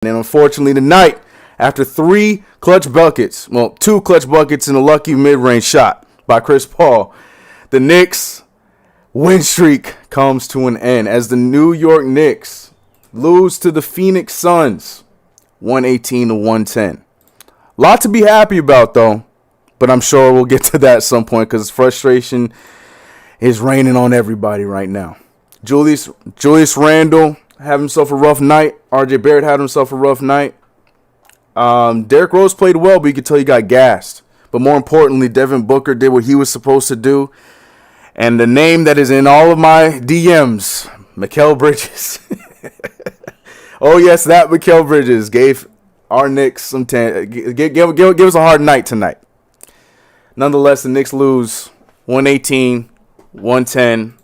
And unfortunately tonight, after two clutch buckets and a lucky mid-range shot by Chris Paul, the Knicks win streak comes to an end as the New York Knicks lose to the Phoenix Suns 118-110. A lot to be happy about though, but I'm sure we'll get to that at some point because frustration is raining on everybody right now. Julius Randle had himself a rough night. RJ Barrett had himself a rough night. Derrick Rose played well, but you could tell he got gassed. But more importantly, Devin Booker did what he was supposed to do. And the name that is in all of my DMs, Mikal Bridges. Oh, yes, that Mikal Bridges gave our Knicks some give us a hard night tonight. Nonetheless, the Knicks lose 118-110.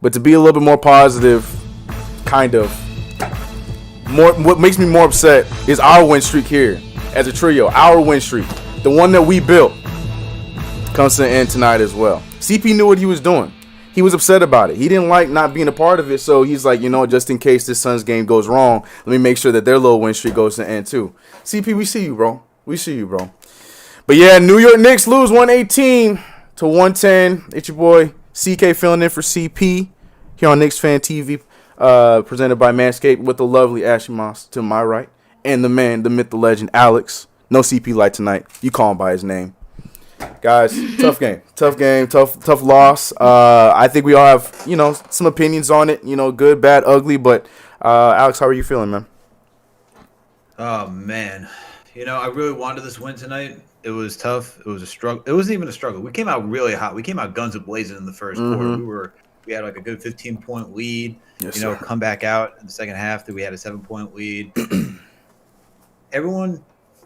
But to be a little bit more positive, what makes me more upset is our win streak here as a trio. Our win streak, the one that we built, comes to an end tonight as well. CP knew what he was doing. He was upset about it. He didn't like not being a part of it, so he's like, just in case this Suns game goes wrong, let me make sure that their little win streak goes to an end too. CP, we see you, bro. But yeah, New York Knicks lose 118-110. It's your boy CK filling in for CP here on KnicksFanTV, presented by Manscaped with the lovely Ashley Moss to my right, and the man, the myth, the legend, Alex. No CP light tonight. You call him by his name. Guys, tough loss. I think we all have, some opinions on it, good, bad, ugly, but Alex, how are you feeling, man? Oh, man. I really wanted this win tonight. It was tough. It was a struggle. It wasn't even a struggle. We came out really hot. We came out guns a-blazing in the first quarter. We had like a good 15-point lead. Yes, come back out in the second half that we had a 7-point lead. Everyone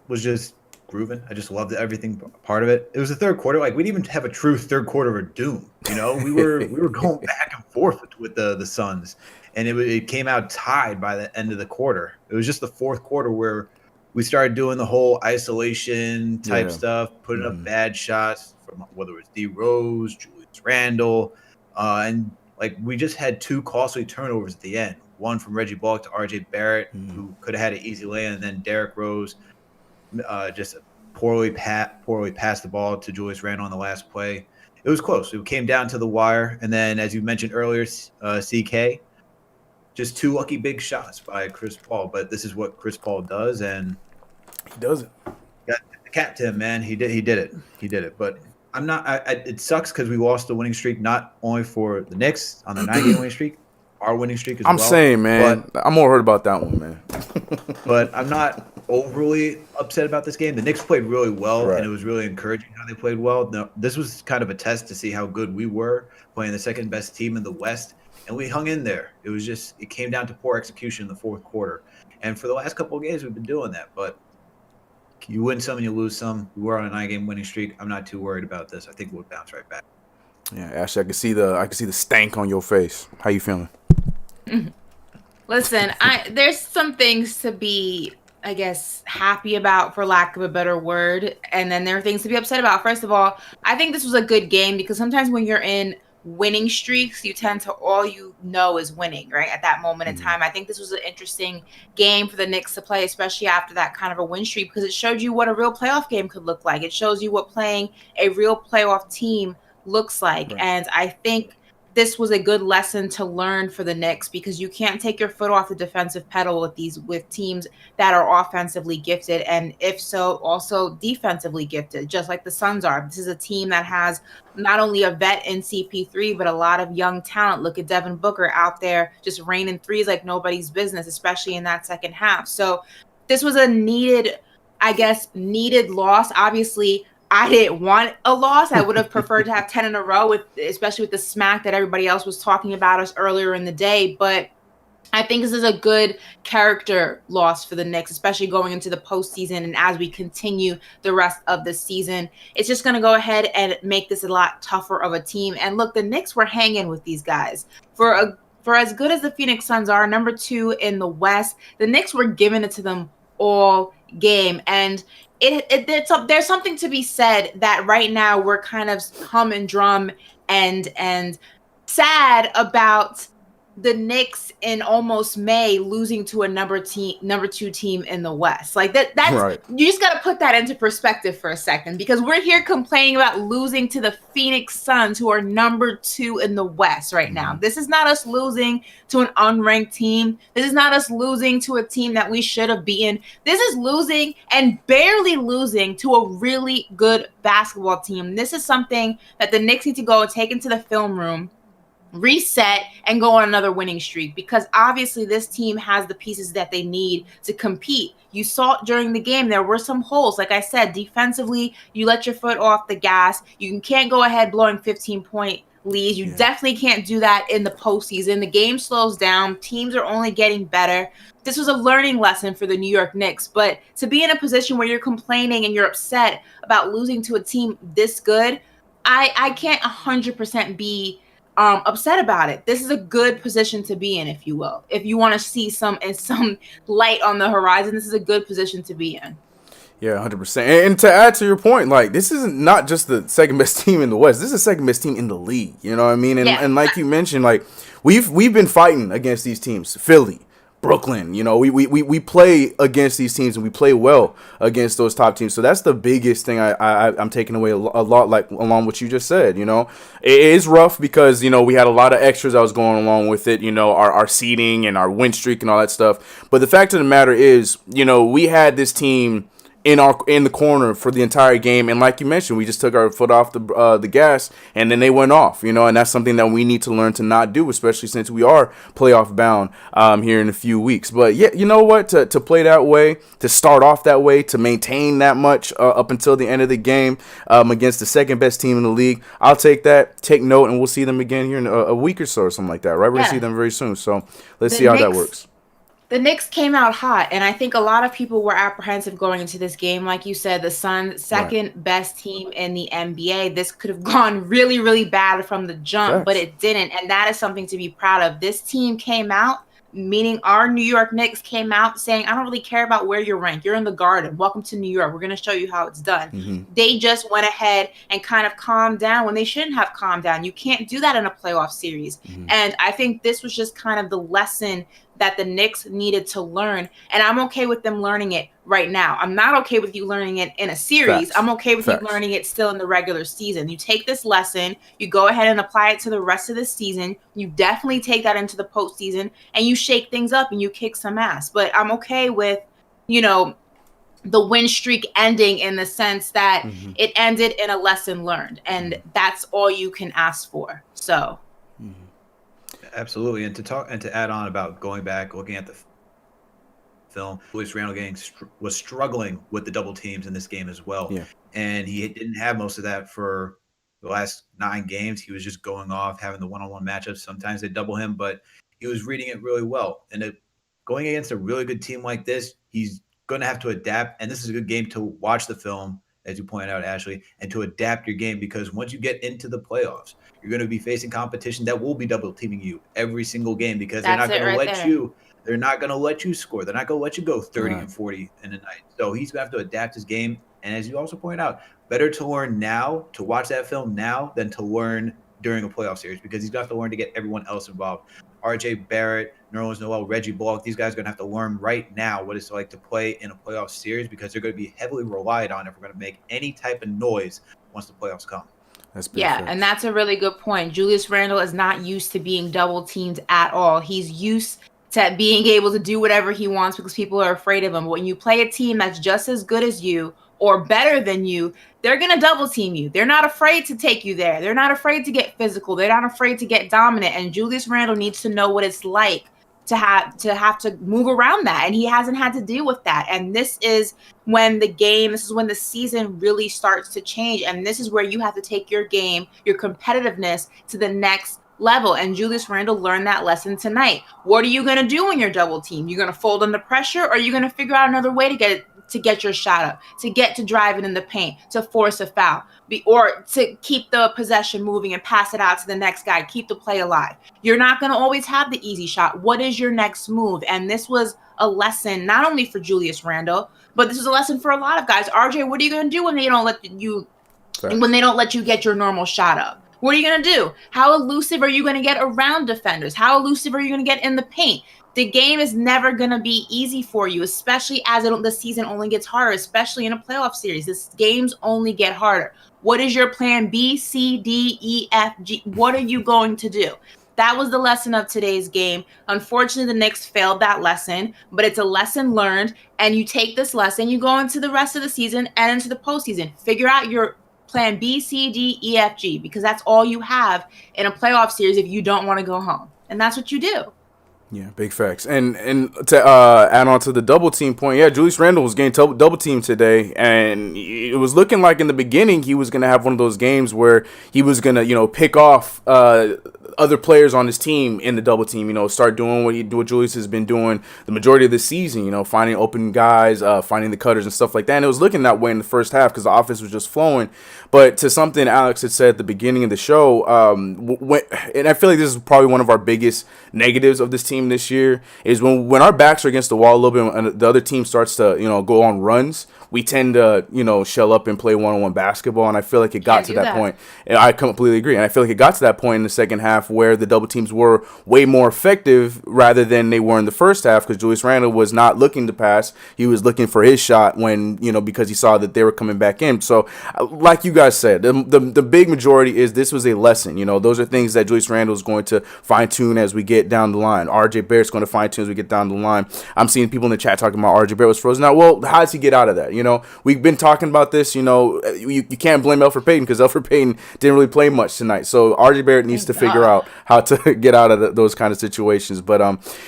was just grooving. I just loved everything part of it. It was the third quarter. Like we didn't even have a true third quarter of doom. We were going back and forth with the Suns, and it came out tied by the end of the quarter. It was just the fourth quarter where we started doing the whole isolation type stuff, putting up bad shots from whether it was D Rose, Julius Randle, and like we just had two costly turnovers at the end. One from Reggie Bullock to RJ Barrett, who could have had an easy lay, and then Derrick Rose just poorly passed the ball to Julius Randle on the last play. It was close. It came down to the wire, and then as you mentioned earlier, CK. Just two lucky big shots by Chris Paul, but this is what Chris Paul does, and he does it. Got the cap to him, man. He did it. But I'm not. It sucks because we lost the winning streak, not only for the Knicks on the 9-game winning streak, our winning streak as well. I'm saying, man, I'm more hurt about that one, man. But I'm not overly upset about this game. The Knicks played really well, and it was really encouraging how they played well. Now, this was kind of a test to see how good we were playing the second best team in the West. And we hung in there. It came down to poor execution in the fourth quarter. And for the last couple of games, we've been doing that. But you win some and you lose some. We were on a 9-game winning streak. I'm not too worried about this. I think we'll bounce right back. Yeah, Ashley, I can see the stank on your face. How you feeling? Listen, there's some things to be, I guess, happy about, for lack of a better word. And then there are things to be upset about. First of all, I think this was a good game because sometimes when you're in winning streaks, you tend to all you know is winning, right? At that moment in time. I think this was an interesting game for the Knicks to play, especially after that kind of a win streak, because it showed you what a real playoff game could look like. It shows you what playing a real playoff team looks like. Right. And I think this was a good lesson to learn for the Knicks, because you can't take your foot off the defensive pedal with teams that are offensively gifted, and if so, also defensively gifted, just like the Suns are. This is a team that has not only a vet in CP3, but a lot of young talent. Look at Devin Booker out there just raining threes like nobody's business, especially in that second half. So this was a needed loss. Obviously, I didn't want a loss. I would have preferred to have 10 in a row, especially with the smack that everybody else was talking about us earlier in the day. But I think this is a good character loss for the Knicks, especially going into the postseason and as we continue the rest of the season. It's just going to go ahead and make this a lot tougher of a team. And look, the Knicks were hanging with these guys. For as good as the Phoenix Suns are, number 2 in the West, the Knicks were giving it to them all game. And there's something to be said that right now we're kind of hum and drum and sad about the Knicks in almost May losing to a number 2 team in the West. Like that's Right. you just got to put that into perspective for a second, because we're here complaining about losing to the Phoenix Suns, who are number 2 in the West right now. This is not us losing to an unranked team. This is not us losing to a team that we should have beaten. This is losing, and barely losing, to a really good basketball team. This is something that the Knicks need to go and take into the film room, reset, and go on another winning streak, because obviously this team has the pieces that they need to compete. You saw it during the game. There were some holes. Like I said, defensively, you let your foot off the gas. You can't go ahead blowing 15-point leads. You definitely can't do that in the postseason. The game slows down. Teams are only getting better. This was a learning lesson for the New York Knicks, but to be in a position where you're complaining and you're upset about losing to a team this good, I can't 100% be upset about it. This is a good position to be in, if you will. If you want to see some light on the horizon, this is a good position to be in. Yeah, 100%. And to add to your point, like, this isn't not just the second best team in the West. This is the second best team in the league. You know what I mean? And like you mentioned, like, we've been fighting against these teams. Philly, Brooklyn, you know, we play against these teams, and we play well against those top teams. So that's the biggest thing I'm taking away a lot, like, along what you just said. You know, it is rough because, you know, we had a lot of extras that was going along with it, you know, our seeding and our win streak and all that stuff. But the fact of the matter is, you know, we had this team in the corner for the entire game, and like you mentioned, we just took our foot off the gas, and then they went off, you know, and that's something that we need to learn to not do, especially since we are playoff bound here in a few weeks. But yeah, you know what, to play that way, to start off that way, to maintain that much up until the end of the game against the second best team in the league, I'll take that, take note, and we'll see them again here in a week or so or something like that, right? We're gonna see them very soon, so let's see how that works. The Knicks came out hot, and I think a lot of people were apprehensive going into this game. Like you said, the Suns, second best team in the NBA. This could have gone really, really bad from the jump, but it didn't, and that is something to be proud of. This team came out, meaning our New York Knicks came out saying, I don't really care about where you're ranked. You're in the Garden. Welcome to New York. We're going to show you how it's done. They just went ahead and kind of calmed down when they shouldn't have calmed down. You can't do that in a playoff series. And I think this was just kind of the lesson that the Knicks needed to learn. And I'm okay with them learning it right now. I'm not okay with you learning it in a series. I'm okay with you learning it still in the regular season. You take this lesson, you go ahead and apply it to the rest of the season. You definitely take that into the postseason, and you shake things up and you kick some ass. But I'm okay with, you know, the win streak ending in the sense that it ended in a lesson learned, and that's all you can ask for. So absolutely. And to add on about going back, looking at the film, Julius Randle was struggling with the double teams in this game as well. And he didn't have most of that for the last 9 games. He was just going off, having the one-on-one matchups. Sometimes they double him, but he was reading it really well. And going against a really good team like this, he's going to have to adapt. And this is a good game to watch the film, as you pointed out, Ashley, and to adapt your game, because once you get into the playoffs, you're going to be facing competition that will be double teaming you every single game, because they're not going to let you. They're not going to let you score. They're not going to let you go 30 and 40 in a night. So he's going to have to adapt his game. And as you also point out, better to learn now, to watch that film now, than to learn during a playoff series, because he's going to have to learn to get everyone else involved. RJ Barrett, Nerlens Noel, Reggie Bullock, these guys are going to have to learn right now what it's like to play in a playoff series, because they're going to be heavily relied on if we're going to make any type of noise once the playoffs come. And that's a really good point. Julius Randle is not used to being double teamed at all. He's used to being able to do whatever he wants because people are afraid of him. But when you play a team that's just as good as you or better than you, they're going to double team you. They're not afraid to take you there. They're not afraid to get physical. They're not afraid to get dominant. And Julius Randle needs to know what it's like to have to move around that, and he hasn't had to deal with that. And this is when the season really starts to change, and this is where you have to take your game, your competitiveness, to the next level. And Julius Randle learned that lesson tonight. What are you going to do when you're double teamed? You're going to fold under pressure, or are you going to figure out another way to get your shot up, to get to driving in the paint, to force a foul, or to keep the possession moving and pass it out to the next guy, keep the play alive? You're not going to always have the easy shot. What is your next move? And this was a lesson not only for Julius Randle, but this was a lesson for a lot of guys. RJ, what are you going to do when they don't let you get your normal shot up? What are you going to do? How elusive are you going to get around defenders? How elusive are you going to get in the paint? The game is never going to be easy for you, especially as the season only gets harder, especially in a playoff series. This games only get harder. What is your plan B, C, D, E, F, G? What are you going to do? That was the lesson of today's game. Unfortunately, the Knicks failed that lesson, but it's a lesson learned. And you take this lesson, you go into the rest of the season and into the postseason. Figure out your plan B, C, D, E, F, G, because that's all you have in a playoff series if you don't want to go home. And that's what you do. Yeah, big facts. And to add on to the double team point, yeah, Julius Randle was getting double team today, and it was looking like in the beginning he was going to have one of those games where he was going to, pick off other players on his team in the double team, start doing what Julius has been doing the majority of the season, finding open guys, finding the cutters and stuff like that. And it was looking that way in the first half because the offense was just flowing. But to something Alex had said at the beginning of the show, and I feel like this is probably one of our biggest negatives of this team this year, is when our backs are against the wall a little bit and the other team starts to, go on runs, we tend to, shell up and play one-on-one basketball. And I feel like it got to that point. And I completely agree. And I feel like it got to that point in the second half where the double teams were way more effective rather than they were in the first half, because Julius Randle was not looking to pass. He was looking for his shot when, because he saw that they were coming back in. So like you guys said, the big majority is this was a lesson. Those are things that Julius Randle is going to fine-tune as we get down the line. RJ Barrett's going to fine-tune as we get down the line. I'm seeing people in the chat talking about RJ Barrett was frozen out. Well, how does he get out of that? We've been talking about this. You can't blame Elfrid Payton because Elfrid Payton didn't really play much tonight. So RJ Barrett needs to figure out how to get out of those kind of situations. But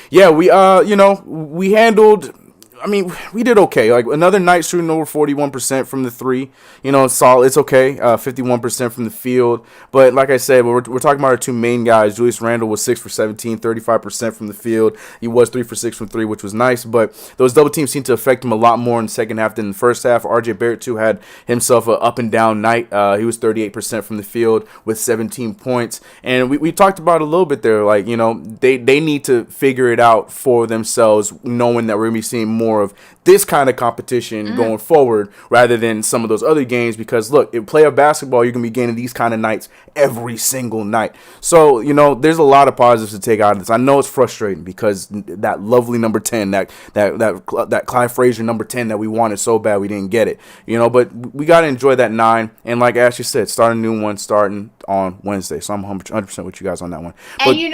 yeah, we handled. I mean, we did okay. Like another night shooting over 41% from the three. It's solid. It's okay. 51% from the field. But like I said, we're talking about our two main guys. Julius Randle was 6 for 17, 35% from the field. He was 3 for 6 from three, which was nice. But those double teams seemed to affect him a lot more in the second half than the first half. RJ Barrett too had himself an up and down night. He was 38% from the field with 17 points. And we talked about it a little bit there. Like they need to figure it out for themselves, knowing that we're gonna be seeing more of this kind of competition going forward rather than some of those other games, because look, in playoff basketball you're gonna be getting these kind of nights every single night. So there's a lot of positives to take out of this. I know it's frustrating because that lovely number 10, that Clyde Frazier number 10 that we wanted so bad we didn't get it, but we got to enjoy that 9, and like Ashley said, start a new one starting on Wednesday. So I'm 100% with you guys on that one. And but, you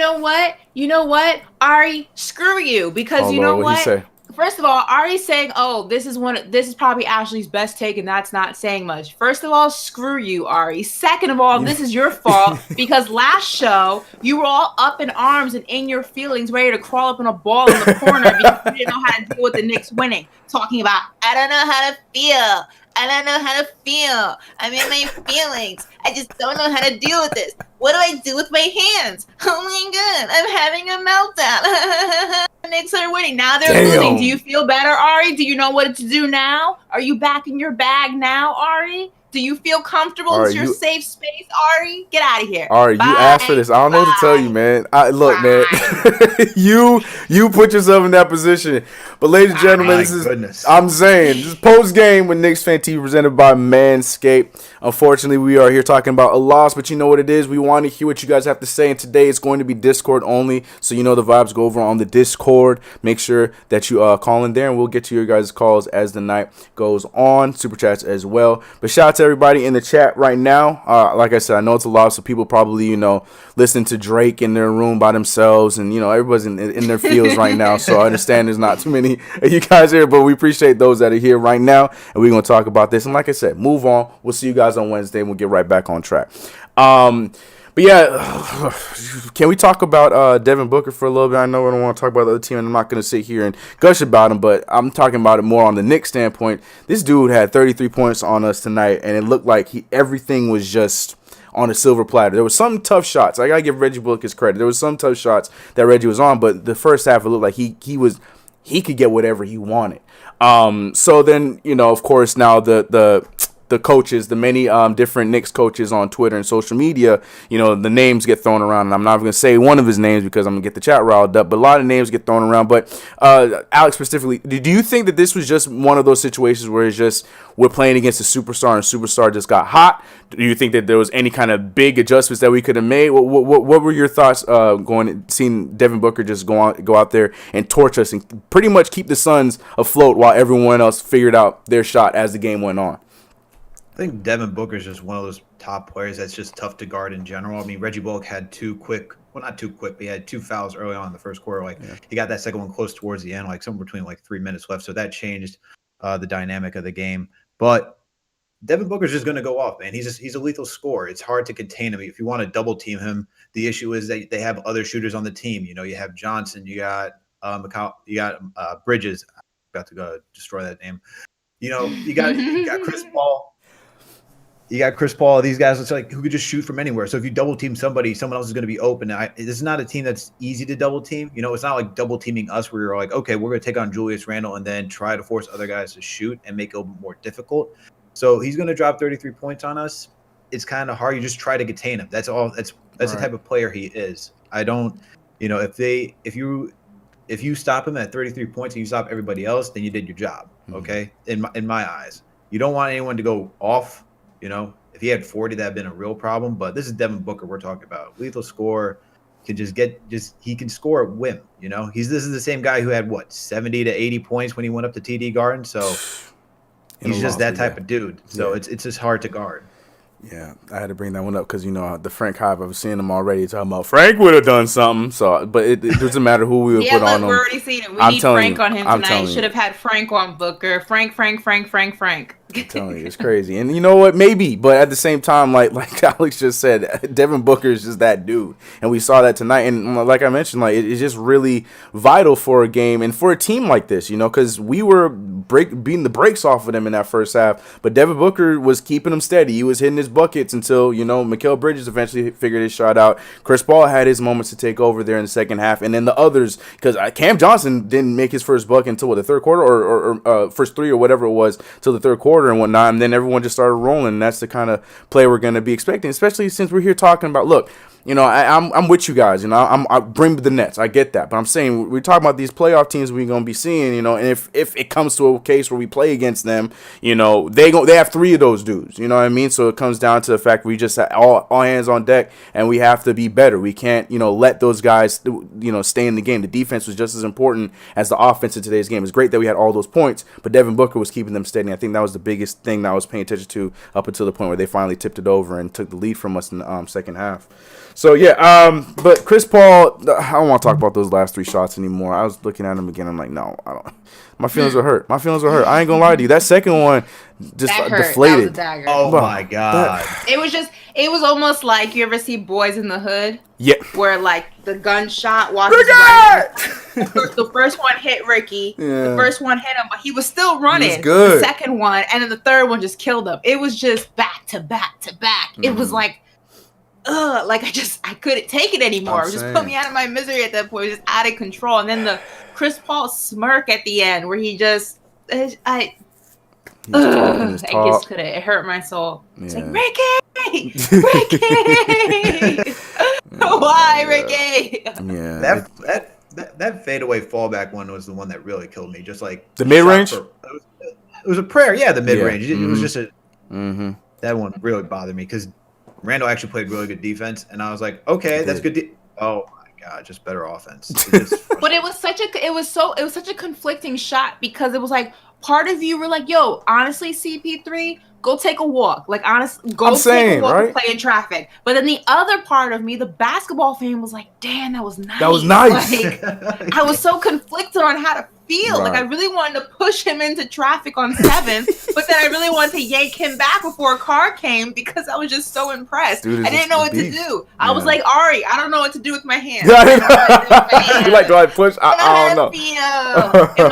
know what, Ari, screw you, because what he say? First of all, Ari's saying, "Oh, this is probably Ashley's best take, and that's not saying much." First of all, screw you, Ari. Second of all, this is your fault because last show you were all up in arms and in your feelings, ready to crawl up in a ball in the corner because you didn't know how to deal with the Knicks winning. Talking about, I don't know how to feel. I don't know how to feel. I'm in my feelings. I just don't know how to deal with this. What do I do with my hands? Oh my God, I'm having a meltdown. The Knicks are winning. Now they're losing. Do you feel better, Ari? Do you know what to do now? Are you back in your bag now, Ari? Do you feel comfortable? It's your safe space, Ari? Get out of here. Ari, you asked for this. I don't know what to tell you, man. Look, man. you put yourself in that position. But ladies and gentlemen, I'm saying, this is post game with KnicksFanTV presented by Manscaped. Unfortunately, we are here talking about a loss, but you know what it is. We want to hear what you guys have to say. And today it's going to be Discord only. So the vibes go over on the Discord. Make sure that you call in there, and we'll get to your guys' calls as the night goes on. Super chats as well. But shout out to everybody in the chat right now. Like I said, I know it's a lot, so people probably listening to Drake in their room by themselves, and everybody's in their fields right now. So I understand there's not too many of you guys here, but we appreciate those that are here right now, and we're gonna talk about this. And like I said, move on. We'll see you guys on Wednesday, and we'll get right back on track. But yeah, can we talk about Devin Booker for a little bit? I know I don't want to talk about the other team, and I'm not going to sit here and gush about him, but I'm talking about it more on the Knicks standpoint. This dude had 33 points on us tonight, and it looked like everything was just on a silver platter. There was some tough shots. I got to give Reggie Bullock his credit. There was some tough shots that Reggie was on, but the first half, it looked like he could get whatever he wanted. So then, of course, now the the coaches, the many different Knicks coaches on Twitter and social media, the names get thrown around, and I'm not going to say one of his names because I'm going to get the chat riled up, but a lot of names get thrown around. But Alex specifically, do you think that this was just one of those situations where it's just we're playing against a superstar and superstar just got hot? Do you think that there was any kind of big adjustments that we could have made? What were your thoughts seeing Devin Booker just go out there and torch us and pretty much keep the Suns afloat while everyone else figured out their shot as the game went on? I think Devin Booker is just one of those top players that's just tough to guard in general. I mean, Reggie Bullock had not too quick, but he had 2 fouls early on in the first quarter. He got that second one close towards the end, somewhere between 3 minutes left. So that changed the dynamic of the game. But Devin Booker's just going to go off, man. He's a lethal scorer. It's hard to contain him. If you want to double team him, the issue is that they have other shooters on the team. You have Johnson, you got Bridges. I'm about to go destroy that name. You got Chris Paul. You got Chris Paul. These guys, who could just shoot from anywhere. So if you double team somebody, someone else is going to be open. This is not a team that's easy to double team. It's not like double teaming us where you're like, okay, we're going to take on Julius Randle and then try to force other guys to shoot and make it more difficult. So he's going to drop 33 points on us. It's kind of hard. You just try to contain him. That's all. That's right. The type of player he is. I don't, if you stop him at 33 points and you stop everybody else, then you did your job. Okay. In my eyes, you don't want anyone to go off. If he had 40, that'd been a real problem. But this is Devin Booker we're talking about. Lethal scorer, can he can score at whim. This is the same guy who had 70 to 80 points when he went up to TD Garden. So he's just that type of dude. So it's just hard to guard. Yeah, I had to bring that one up because, the Frank hype, I was seeing him already talking about Frank would have done something. So, but it doesn't matter who we would put on him. We're already seeing it. We need Frank on him tonight. Should have had Frank on Booker. Frank. I'm telling you, it's crazy. And you know what? Maybe. But at the same time, like Alex just said, Devin Booker is just that dude. And we saw that tonight. And like I mentioned, it's just really vital for a game and for a team like this, because we were beating the brakes off of them in that first half. But Devin Booker was keeping them steady. He was hitting his buckets until, Mikal Bridges eventually figured his shot out. Chris Paul had his moments to take over there in the second half. And then the others, because Cam Johnson didn't make his first bucket until the third quarter or first three or whatever it was till the third quarter and whatnot, and then everyone just started rolling. And that's the kind of play we're going to be expecting, especially since we're here talking about, look, I'm with you guys. I bring the Nets. I get that, but I'm saying we're talking about these playoff teams we're going to be seeing. And if it comes to a case where we play against them, they have 3 of those dudes. You know what I mean? So it comes down to the fact we just have all hands on deck, and we have to be better. We can't let those guys stay in the game. The defense was just as important as the offense in today's game. It's great that we had all those points, but Devin Booker was keeping them steady. I think that was the biggest thing that I was paying attention to up until the point where they finally tipped it over and took the lead from us in the second half. So, but Chris Paul, I don't want to talk about those last 3 shots anymore. I was looking at him again. I'm like, no, I don't. My feelings are hurt. I ain't going to lie to you. That second one just deflated. Oh, my God. It was almost like you ever see Boys in the Hood? Yeah. Where, the gunshot walks right. The first one hit Ricky. Yeah. The first one hit him, but he was still running. It was good. The second one, and then the third one just killed him. It was just back to back to back. Mm-hmm. It was I couldn't take it anymore. It just put me out of my misery at that point. It was just out of control. And then the Chris Paul smirk at the end where he just, it hurt my soul. Yeah. It's like, Ricky! Why, Ricky? Yeah. That fadeaway fallback one was the one that really killed me. Just like the mid-range? It was a prayer. Yeah, the mid-range. Yeah. It was just that one really bothered me because Randall actually played really good defense, and I was like, okay, that's good. Oh my God, just better offense. But it was such a conflicting shot because it was like part of you were like, yo, honestly, CP3, go take a walk. Take a walk and play in traffic. But then the other part of me, the basketball fan, was like, damn, that was nice. That was nice. I was so conflicted on how to feel. Right. I really wanted to push him into traffic on 7th, but then I really wanted to yank him back before a car came because I was just so impressed. I didn't know what to do. I was like, Ari, I don't know what to do with my hands. You're like, do I push? I don't know. In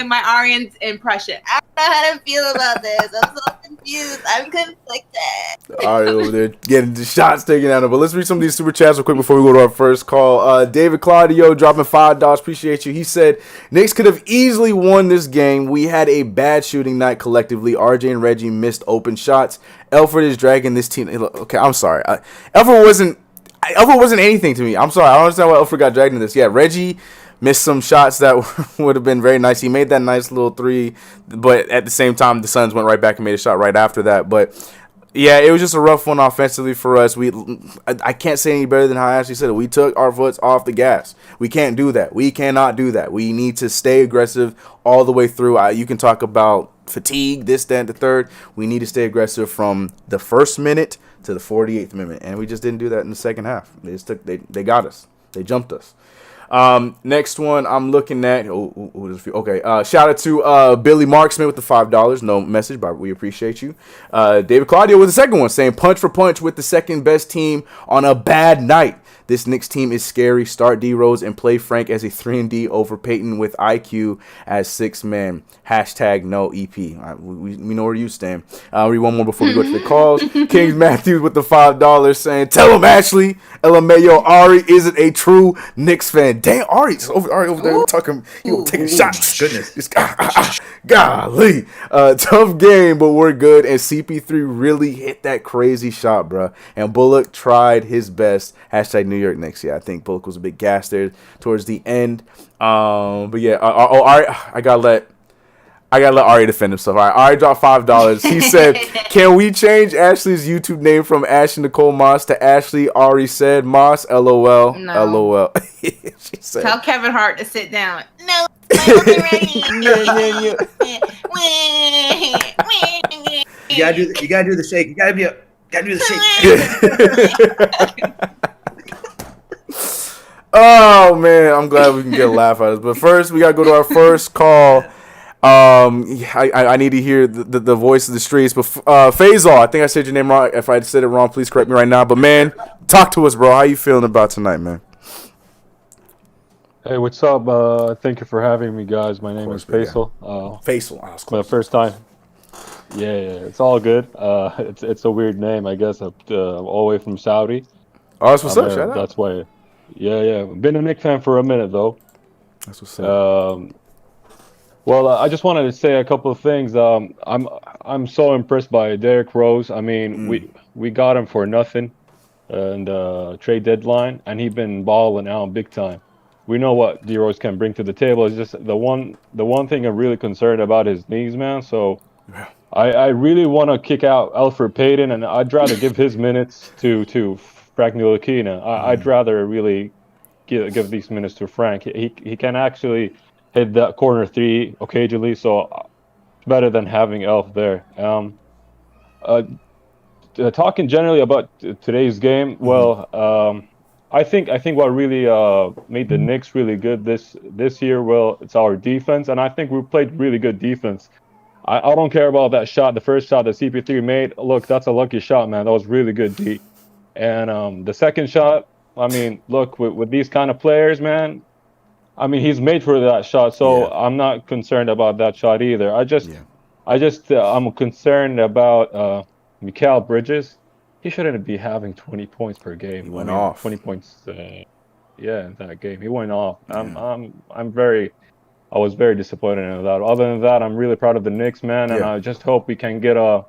my Ari impression. I don't know how to feel about this. I'm so confused. I'm conflicted. All right, over there getting the shots taken out of. But let's read some of these super chats real quick before we go to our first call. David Claudio dropping $5. Appreciate you. He said Knicks could have easily won this game. We had a bad shooting night collectively. RJ and Reggie missed open shots. Elfrid is dragging this team. Okay, I'm sorry. Elfrid wasn't anything to me. I'm sorry. I don't understand why Elfrid got dragged in this. Yeah, Reggie missed some shots that would have been very nice. He made that nice little three, but at the same time, the Suns went right back and made a shot right after that. But yeah, it was just a rough one offensively for us. I can't say any better than how Ashley said it. We took our foot off the gas. We can't do that. We cannot do that. We need to stay aggressive all the way through. You can talk about fatigue, this, that, and the third. We need to stay aggressive from the first minute to the 48th minute, and we just didn't do that in the second half. They got us. They jumped us. Next one I'm looking at. Okay. Shout out to Billy Marksman with the $5. No message, but we appreciate you. David Claudio with the second one, saying punch for punch with the second best team on a bad night. This Knicks team is scary. Start D Rose and play Frank as a 3-and-D over Peyton with IQ as 6-man. Hashtag no EP. Right, we know where you stand. I'll read one more before we go to the calls. Kings Matthews with the $5 saying, tell him Ashley, LMAO, Ari isn't a true Knicks fan. Damn, Ari's over there talking. He was taking shots. Goodness. Golly. Tough game, but we're good. And CP3 really hit that crazy shot, bro. And Bullock tried his best. Hashtag New York Knicks. Yeah, I think Bullock was a big gas there towards the end. But yeah, Ari, I gotta let Ari defend himself. All right, Ari dropped $5. He said, "Can we change Ashley's YouTube name from Ashley Nicole Moss to Ashley Ari said Moss? LOL. No. LOL." She said, Tell Kevin Hart to sit down. No, I wasn't ready. You gotta do the shake. You gotta do the shake. Oh man, I'm glad we can get a laugh out of this. But first, we gotta go to our first call. I need to hear the voice of the streets. But Faisal, I think I said your name wrong. If I said it wrong, please correct me right now. But man, talk to us, bro. How you feeling about tonight, man? Hey, what's up? Thank you for having me, guys. My name is Faisal. Faisal. My first time. Yeah, it's all good. It's a weird name, I guess. I'm all the way from Saudi. Oh, that's what's up. Shout out. That's why. Yeah. Been a Knicks fan for a minute though. That's what's up. Well, I just wanted to say a couple of things. I'm so impressed by Derrick Rose. I mean, we got him for nothing, and trade deadline, and he's been balling out big time. We know what D Rose can bring to the table. It's just the one thing I'm really concerned about his knees, man. So I really want to kick out Elfrid Payton, and I'd rather give his minutes to Frank Ntilikina. I'd rather really give these minutes to Frank. He can actually hit that corner three occasionally, so it's better than having Elf there. Talking generally about today's game, well, I think what really made the Knicks really good this year, well, it's our defense, and I think we played really good defense. I don't care about that shot, the first shot that CP3 made. Look, that's a lucky shot, man. That was really good D. And the second shot, I mean, look, with these kind of players, man, I mean, he's made for that shot, so I'm not concerned about that shot either. I'm concerned about Mikal Bridges. He shouldn't be having 20 points per game. He went off. 20 points, in that game. He went off. I was very disappointed in that. Other than that, I'm really proud of the Knicks, man, and I just hope we can get a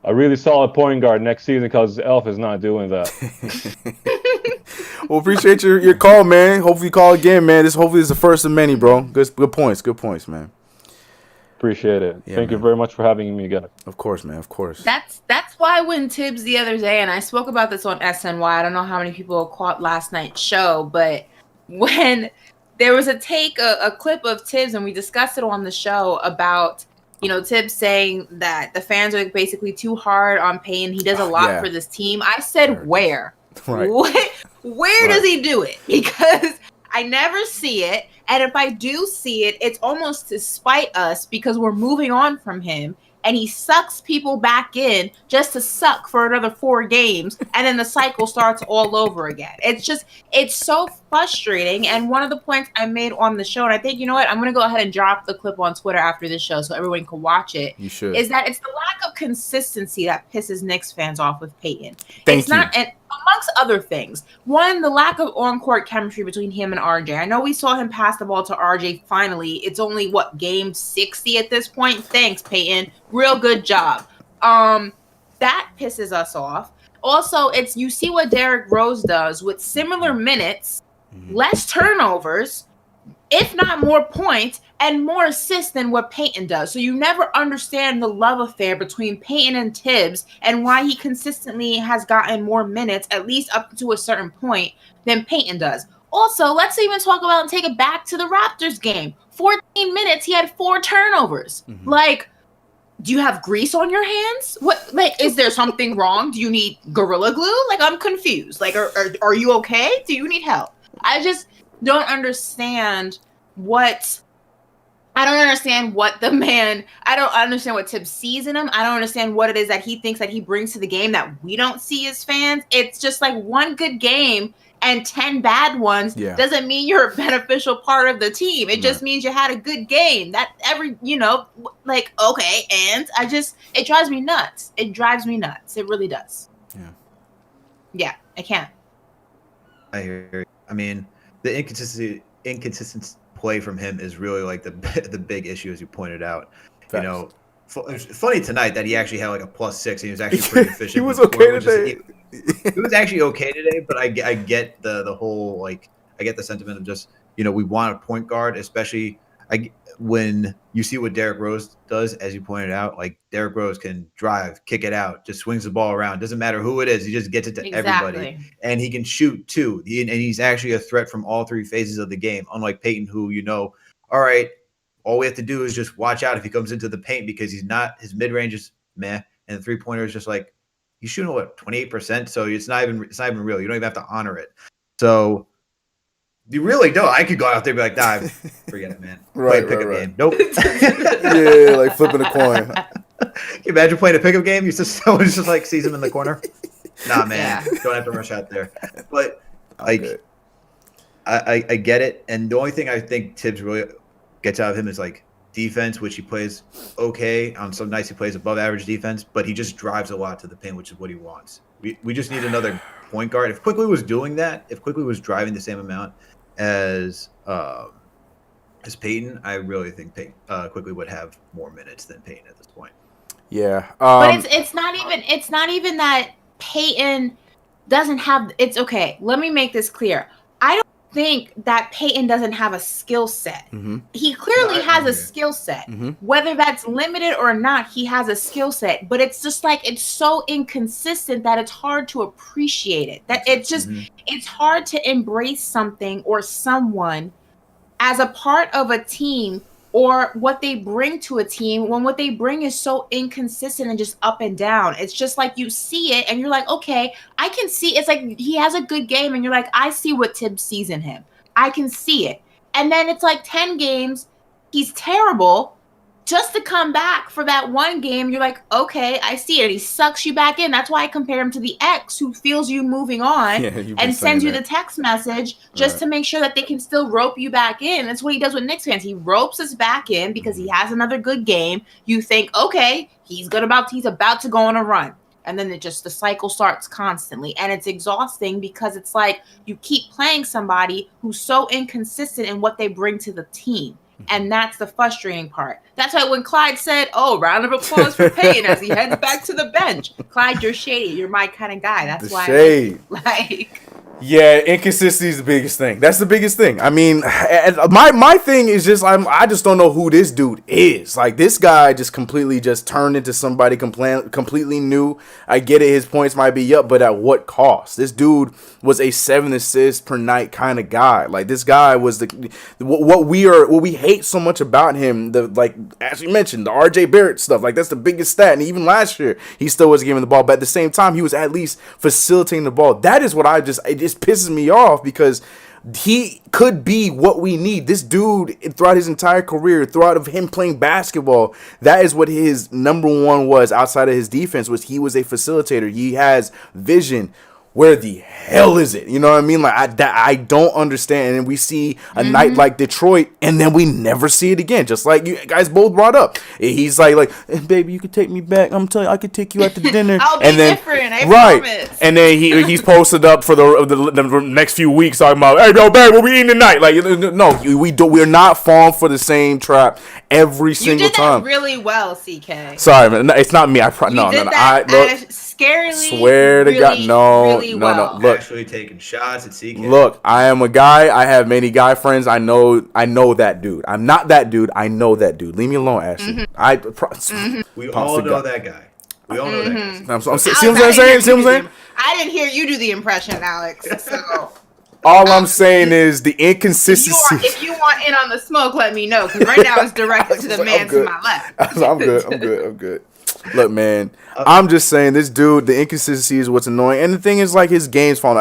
really solid point guard next season, because Elf is not doing that. Well, appreciate your call, man. Hopefully you call again, man. Hopefully it's the first of many, bro. Good points, man. Appreciate it. Thank you very much for having me again. Of course, man. Of course. That's why when Tibbs the other day, and I spoke about this on SNY, I don't know how many people caught last night's show, but when there was a clip of Tibbs, and we discussed it on the show about, Tibbs saying that the fans are basically too hard on Payne. He does a lot for this team. I said, where? Right. Where does he do it? Because I never see it. And if I do see it, it's almost to spite us, because we're moving on from him. And he sucks people back in just to suck for another 4 games. And then the cycle starts all over again. It's so frustrating. And one of the points I made on the show, and I think, you know what, I'm going to go ahead and drop the clip on Twitter after this show so everyone can watch it. You should. Is that it's the lack of consistency that pisses Knicks fans off with Peyton. Thank you. And amongst other things, one, the lack of on-court chemistry between him and RJ. I know we saw him pass the ball to RJ finally. It's only, game 60 at this point? Thanks, Peyton. Real good job. That pisses us off. Also, you see what Derrick Rose does with similar minutes, less turnovers, if not more points, and more assists than what Peyton does. So you never understand the love affair between Peyton and Tibbs and why he consistently has gotten more minutes, at least up to a certain point, than Peyton does. Also, let's even talk about and take it back to the Raptors game. 14 minutes, he had 4 turnovers. Do you have grease on your hands? Is there something wrong? Do you need Gorilla Glue? I'm confused. Are you okay? Do you need help? I just don't understand what the man, I don't understand what Tibbs sees in him. I don't understand what it is that he thinks that he brings to the game that we don't see as fans. It's just one good game and 10 bad ones doesn't mean you're a beneficial part of the team. It just means you had a good game. That okay, and it drives me nuts. It drives me nuts. It really does. Yeah, I can't. I hear you. I mean, the inconsistent play from him is really the big issue, as you pointed out. Facts. It's funny tonight that he actually had a +6. And he was actually pretty efficient. He was okay today. He was actually okay today, but I get the whole I get the sentiment of just we want a point guard, especially when you see what Derrick Rose does, as you pointed out. Derrick Rose can drive, kick it out, just swings the ball around. Doesn't matter who it is, he just gets it to everybody, and he can shoot too. And he's actually a threat from all 3 phases of the game. Unlike Peyton, who all right, all we have to do is just watch out if he comes into the paint because his mid range is meh, and the 3-pointer is just he's shooting 28%, so it's not even real. You don't even have to honor it. So you really don't. I could go out there and be nah, forget it, man. Play a pickup game. Nope. Yeah, flipping a coin. Can you imagine playing a pickup game? Someone just sees him in the corner. Nah, man, don't have to rush out there. But I get it, and the only thing I think Tibbs really gets out of him is defense, which he plays okay. On some nights he plays above average defense, but he just drives a lot to the paint, which is what he wants. We just need another point guard. If Quickly was doing that, if Quickly was driving the same amount as Peyton, I really think Quickly would have more minutes than Peyton at this point. Yeah, but it's not even that Peyton doesn't have. It's okay. Let me make this clear. I don't think that Peyton doesn't have a skill set. He clearly has a skill set. Whether that's limited or not, he has a skill set. But it's just it's so inconsistent that it's hard to appreciate it. That it's just it's hard to embrace something or someone as a part of a team or what they bring to a team when what they bring is so inconsistent and just up and down. It's just you see it and you're okay, I can see. It's he has a good game and you're I see what Tibbs sees in him. I can see it. And then it's 10 games, he's terrible. Just to come back for that one game, you're okay, I see it. He sucks you back in. That's why I compare him to the ex who feels you moving on and sends you the text message just to make sure that they can still rope you back in. That's what he does with Knicks fans. He ropes us back in because he has another good game. You think, okay, he's about to go on a run. And then the cycle starts constantly. And it's exhausting because it's you keep playing somebody who's so inconsistent in what they bring to the team. And that's the frustrating part. That's why when Clyde said, round of applause for Peyton as he heads back to the bench. Clyde, you're shady. You're my kind of guy. That's why. Shade. Yeah, inconsistency is the biggest thing. That's the biggest thing. I mean, my thing is just I just don't know who this dude is. This guy just completely just turned into somebody completely new. I get it, his points might be up, but at what cost? This dude was a 7 assists per night kind of guy. This guy was what we hate so much about him. As we mentioned, the RJ Barrett stuff. That's the biggest stat. And even last year, he still was giving the ball, but at the same time, he was at least facilitating the ball. That is what it just pisses me off because he could be what we need. This dude, throughout his entire career, throughout of him playing basketball, that is what his number one was outside of his defense, was he was a facilitator. He has vision. where the hell is it? You know what I mean? Like I don't understand. And we see a night like Detroit, and then we never see it again. Just like you guys both brought up, he's like, baby, you could take me back. I'm telling you, I could take you out to dinner. I'll be and then, different. I right, promise. and then he's posted up for the next few weeks talking about, hey, yo, babe, what we eating tonight? Like, no, we're not falling for the same trap every single time. You did that really well, CK. Sorry, man, it's not me. Scarily, swear to God, no. Look, actually taking shots at CK. Look, I am a guy. I have many guy friends. I know that dude. I'm not that dude. I know that dude. Leave me alone, Ashley. We all know that guy. We all know that guy. See what I'm saying? See what I'm saying? I didn't hear you do the impression, Alex. So all I'm saying is the inconsistency. If you want in on the smoke, let me know. Because right now it's directed to the man to my left. I'm good. Look, man, I'm just saying this dude, the inconsistency is what's annoying. And the thing is, like, his game's falling.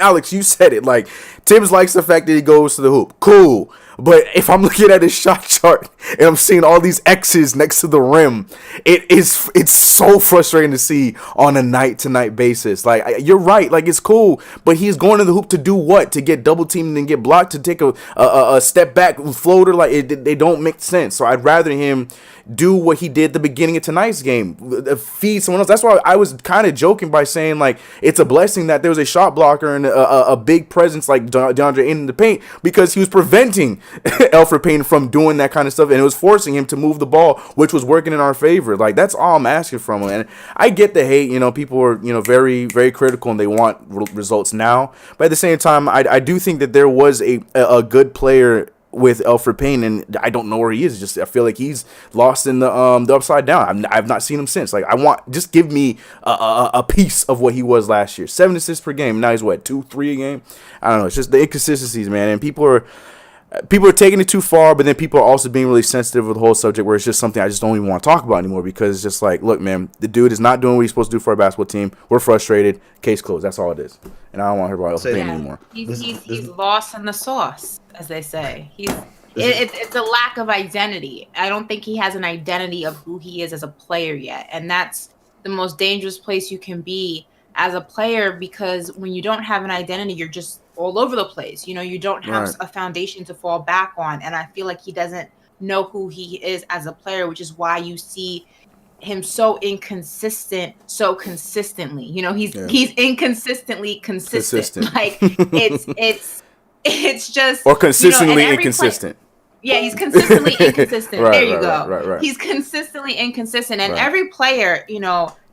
Alex, you said it. Like, Tibbs likes the fact that he goes to the hoop. Cool. But if I'm looking at his shot chart and I'm seeing all these X's next to the rim, it's so frustrating to see on a night-to-night basis. Like, you're right. Like, it's cool. But he's going to the hoop to do what? To get double-teamed and get blocked? To take a step-back floater? Like, they don't make sense. So I'd rather him do what he did at the beginning of tonight's game. Feed someone else. That's why I was kind of joking by saying, like, it's a blessing that there was a shot blocker and a big presence like DeAndre in the paint, because he was preventing Elfrid Payton from doing that kind of stuff, and it was forcing him to move the ball, which was working in our favor. Like, that's all I'm asking from him. And I get the hate. People are, very, very critical, and they want results now. But at the same time, I do think that there was a good player with Elfrid Payton, and I don't know where he is. I feel like he's lost in the upside down. I've not seen him since. Like, just give me a piece of what he was last year. 7 assists per game. Now he's 2-3 a game. I don't know. It's just the inconsistencies, man. And people are taking it too far, but then people are also being really sensitive with the whole subject, where it's just something I just don't even want to talk about anymore, because it's just like, look, man, the dude is not doing what he's supposed to do for our basketball team. We're frustrated. Case closed. That's all it is. And I don't want to hear about Elfrid Payton anymore. He's lost in the sauce, as they say. It's a lack of identity. I don't think he has an identity of who he is as a player yet. And that's the most dangerous place you can be as a player, because when you don't have an identity, you're just all over the place. You don't have a foundation to fall back on. And I feel like he doesn't know who he is as a player, which is why you see him so inconsistent so consistently. He's inconsistently consistent. Like, it's just, or consistently inconsistent. Yeah, he's consistently inconsistent. Right, there you go. Right. He's consistently inconsistent, and every player,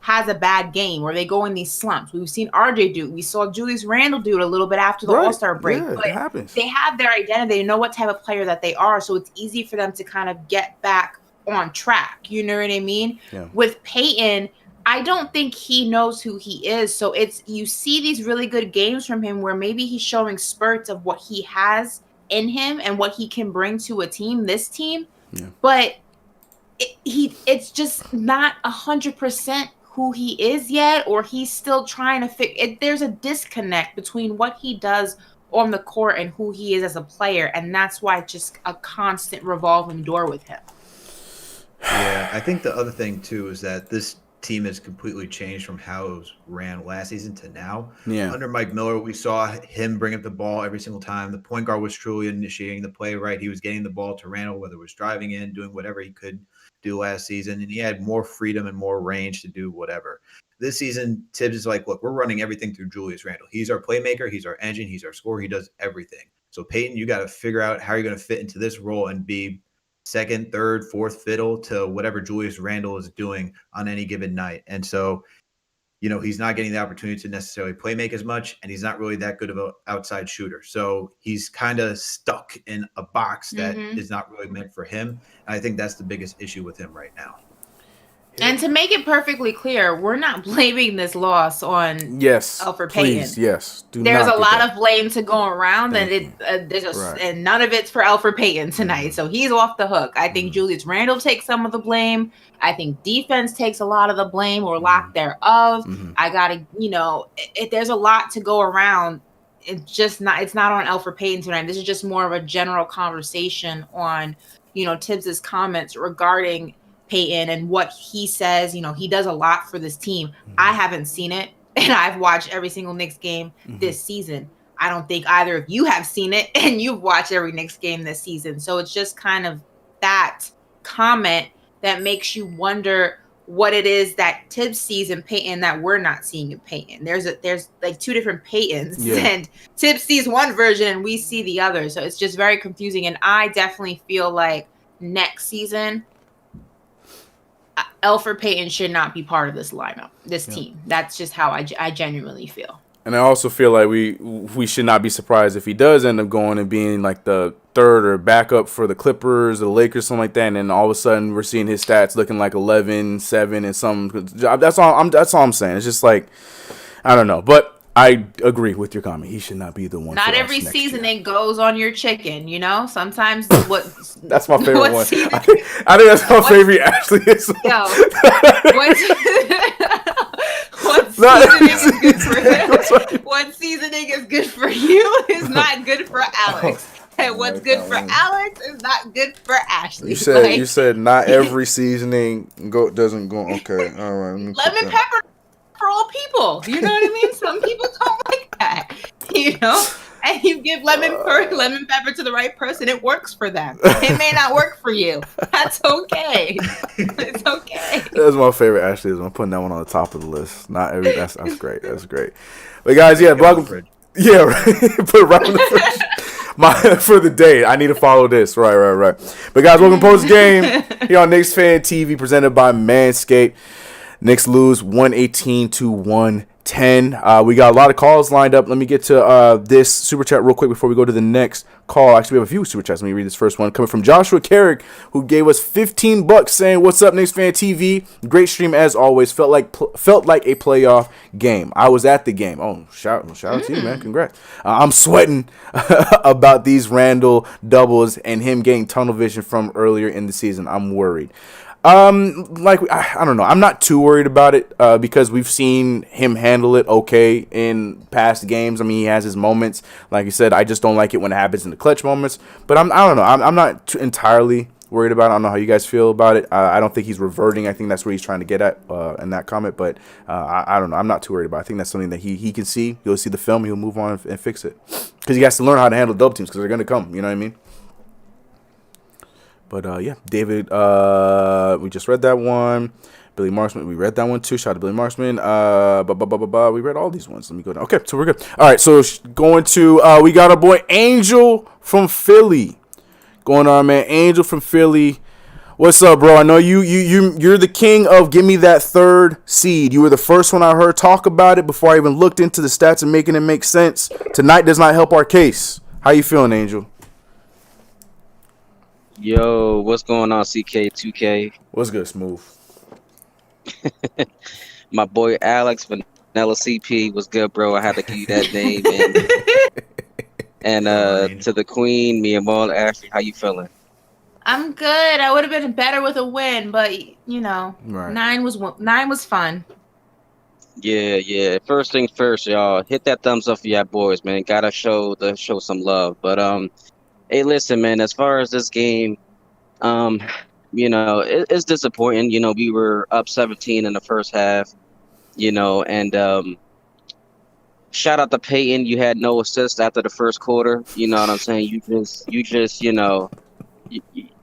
has a bad game where they go in these slumps. We've seen RJ do it. We saw Julius Randle do it a little bit after the All-Star break. Yeah, but it happens. They have their identity. They know what type of player that they are, so it's easy for them to kind of get back on track. You know what I mean? Yeah. With Peyton, I don't think he knows who he is. So you see these really good games from him where maybe he's showing spurts of what he has in him and what he can bring to a team, this team. Yeah. But it's just not 100% who he is yet, or he's still trying to figure it. There's a disconnect between what he does on the court and who he is as a player, and that's why it's just a constant revolving door with him. Yeah, I think the other thing too is that this team has completely changed from how it was ran last season to now. Yeah. Under Mike Miller, we saw him bring up the ball every single time. The point guard was truly initiating the play, right? He was getting the ball to Randall, whether it was driving in, doing whatever he could do last season, and he had more freedom and more range to do whatever. This season, Tibbs is like, look, we're running everything through Julius Randle. He's our playmaker, he's our engine, he's our scorer, he does everything. So Peyton, you got to figure out how you're going to fit into this role and be second, third, fourth fiddle to whatever Julius Randle is doing on any given night. And so, he's not getting the opportunity to necessarily play make as much, and he's not really that good of an outside shooter. So he's kind of stuck in a box that is not really meant for him. And I think that's the biggest issue with him right now. And to make it perfectly clear, we're not blaming this loss on Elfrid Payton. Yes. There's a lot of blame to go around, and and none of it's for Elfrid Payton tonight. So he's off the hook. I think Julius Randle takes some of the blame. I think defense takes a lot of the blame or lack thereof. I gotta, there's a lot to go around. It's not on Elfrid Payton tonight. This is just more of a general conversation on, Tibbs's comments regarding Peyton and what he says. He does a lot for this team. I haven't seen it. and I've watched every single Knicks game this season. I don't think either of you have seen it, and you've watched every Knicks game this season. So it's just kind of that comment that makes you wonder what it is that Tibbs sees in Peyton that we're not seeing in Peyton. There's like two different Peytons, and Tibbs sees one version and we see the other. So it's just very confusing. And I definitely feel like next season, Elfrid Payton should not be part of this lineup, this team. That's just how I genuinely feel. And I also feel like we should not be surprised if he does end up going and being like the third or backup for the Clippers or the Lakers, something like that. And then all of a sudden we're seeing his stats looking like 11, 7, and something. That's all I'm saying. It's just like, I don't know. But I agree with your comment. He should not be the one. Not every season it goes on your chicken, you know? Sometimes what that's my favorite one. I think that's my favorite Ashley is. Yo, what seasoning is good for you is not good for Alex. And what's good for Alex is not good for Ashley. You said not every seasoning doesn't go. Okay, all right. Lemon pepper for all people. You know what I mean? Some people don't like that. You know? And you give lemon pepper to the right person, it works for them. It may not work for you. That's okay. It's okay. That's my favorite, Ashley. I'm putting that one on the top of the list. Not every. That's great. That's great. But guys, welcome. Yeah, right. Put it right on the fridge. For the day, I need to follow this. Right. But guys, welcome post game here on Knicks Fan TV, presented by Manscaped. Knicks lose 118-110. We got a lot of calls lined up. Let me get to this super chat real quick before we go to the next call. Actually, we have a few super chats. Let me read this first one coming from Joshua Carrick, who gave us $15 saying, "What's up, Knicks Fan TV? Great stream as always. Felt like a playoff game. I was at the game." Oh, shout out to you, man. Congrats. I'm sweating about these Randall doubles and him getting tunnel vision from earlier in the season. I'm worried. I don't know. I'm not too worried about it because we've seen him handle it okay in past games. I mean, he has his moments. Like you said, I just don't like it when it happens in the clutch moments. But I don't know. I'm not entirely worried about it. I don't know how you guys feel about it. I don't think he's reverting. I think that's what he's trying to get at in that comment. But I don't know. I'm not too worried about it. I think that's something that he can see. He'll see the film. He'll move on and fix it. Because he has to learn how to handle double teams because they're going to come. You know what I mean? But, David, we just read that one. Billy Marksman, we read that one too. Shout out to Billy Marksman. We read all these ones. Let me go down. Okay, so we're good. All right, so going to, we got our boy Angel from Philly. Going on, man. Angel from Philly. What's up, bro? I know you're the king of give me that third seed. You were the first one I heard talk about it before I even looked into the stats and making it make sense. Tonight does not help our case. How you feeling, Angel? Yo, what's going on, CK2K? What's good, Smooth? My boy Alex Vanilla CP was good, bro. I had to give you that name. And to the queen, me and Maul Ashley, how you feeling? I'm good. I would have been better with a win, but you know, right. 9 was fun. Yeah. First things first, y'all. Hit that thumbs up for y'all boys, man. Gotta show some love. But hey, listen, man. As far as this game, it's disappointing. You know, we were up 17 in the first half. You know, and shout out to Peyton. You had no assists after the first quarter. You know what I'm saying? You just, you know,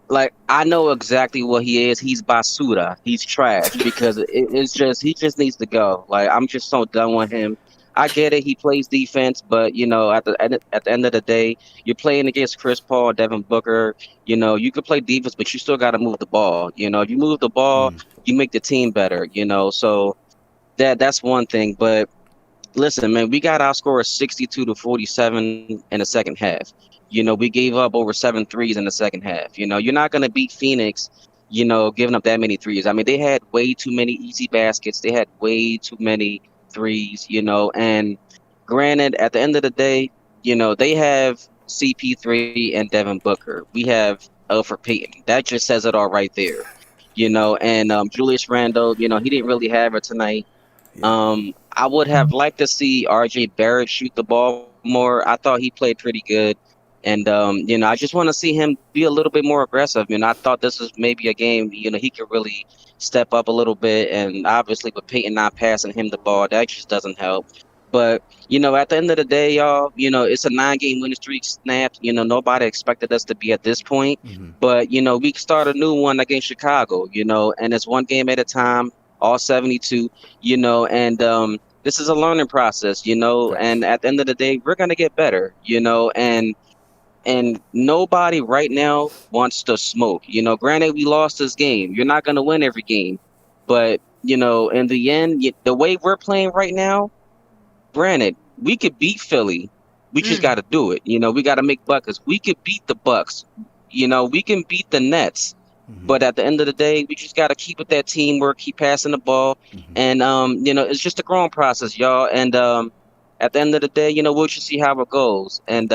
like I know exactly what he is. He's basura. He's trash because it's just he just needs to go. Like I'm just so done with him. I get it. He plays defense, but you know, at the end of the day, you're playing against Chris Paul, Devin Booker. You know, you could play defense, but you still got to move the ball. You know, if you move the ball, you make the team better. You know, so that's one thing. But listen, man, we got outscored 62-47 in the second half. You know, we gave up over 7 threes in the second half. You know, you're not going to beat Phoenix, you know, giving up that many threes. I mean, they had way too many easy baskets. They had way too many threes, you know, and granted, at the end of the day, you know, they have CP3 and Devin Booker. We have Elfrid Payton. That just says it all right there, you know, and Julius Randle, you know, he didn't really have it tonight. I would have liked to see RJ Barrett shoot the ball more. I thought he played pretty good. And I just want to see him be a little bit more aggressive. I thought this was maybe a game, he could really step up a little bit. And obviously with Peyton not passing him the ball, that just doesn't help. But, at the end of the day, y'all, it's a 9-game winning streak snapped. Nobody expected us to be at this point. But, we can start a new one against Chicago, and it's one game at a time, all 72, and this is a learning process, and at the end of the day, we're going to get better, and nobody right now wants to smoke. Granted, we lost this game. You're not going to win every game. But, in the end, the way we're playing right now, granted, we could beat Philly. We just got to do it. We got to make buckets. We could beat the Bucks. We can beat the Nets. But at the end of the day, we just got to keep with that teamwork, keep passing the ball. And, it's just a growing process, y'all. And at the end of the day, we'll just see how it goes. And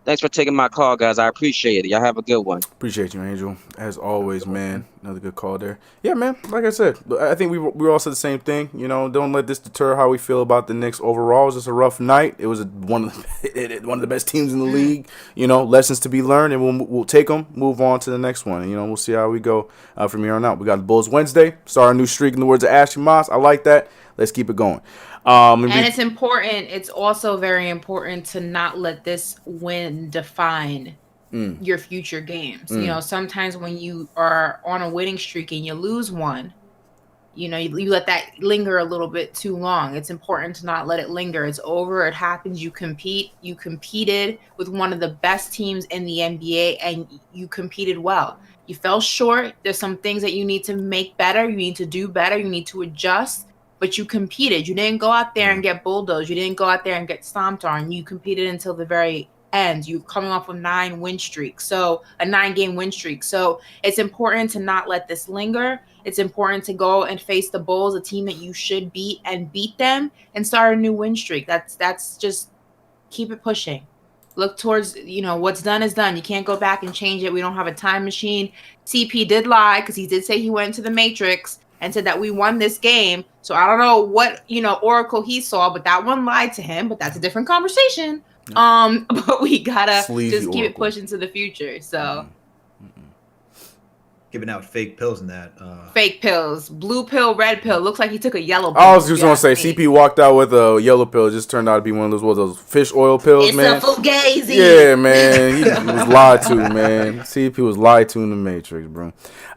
thanks for taking my call, guys. I appreciate it. Y'all have a good one. Appreciate you, Angel. As always, man. Another good call there. Yeah, man. Like I said, I think we all said the same thing. Don't let this deter how we feel about the Knicks overall. It was just a rough night. It was one of the best teams in the league. Lessons to be learned, and we'll take them, move on to the next one. We'll see how we go from here on out. We got the Bulls Wednesday. Start a new streak in the words of Ashley Moss. I like that. Let's keep it going. And it's important. It's also very important to not let this win define your future games. Sometimes when you are on a winning streak and you lose one, you let that linger a little bit too long. It's important to not let it linger. It's over. It happens. You compete. You competed with one of the best teams in the NBA, and you competed well. You fell short. There's some things that you need to make better. You need to do better. You need to adjust. But you competed. You didn't go out there and get bulldozed. You didn't go out there and get stomped on. You competed until the very end. You're coming off of a 9-game win streak. So it's important to not let this linger. It's important to go and face the Bulls, a team that you should beat, and beat them and start a new win streak. That's just keep it pushing. Look towards, what's done is done. You can't go back and change it. We don't have a time machine. CP did lie because he did say he went into the Matrix and said that we won this game. So I don't know what, oracle he saw, but that one lied to him. But that's a different conversation. But we gotta just keep it pushing to the future. So giving out fake pills in that. Fake pills, blue pill, red pill. Looks like he took a yellow pill. I was just gonna say, CP walked out with a yellow pill. It just turned out to be one of those fish oil pills, man. It's a fugazi. Yeah, man. He was lied to, man. CP was lied to in the Matrix, bro.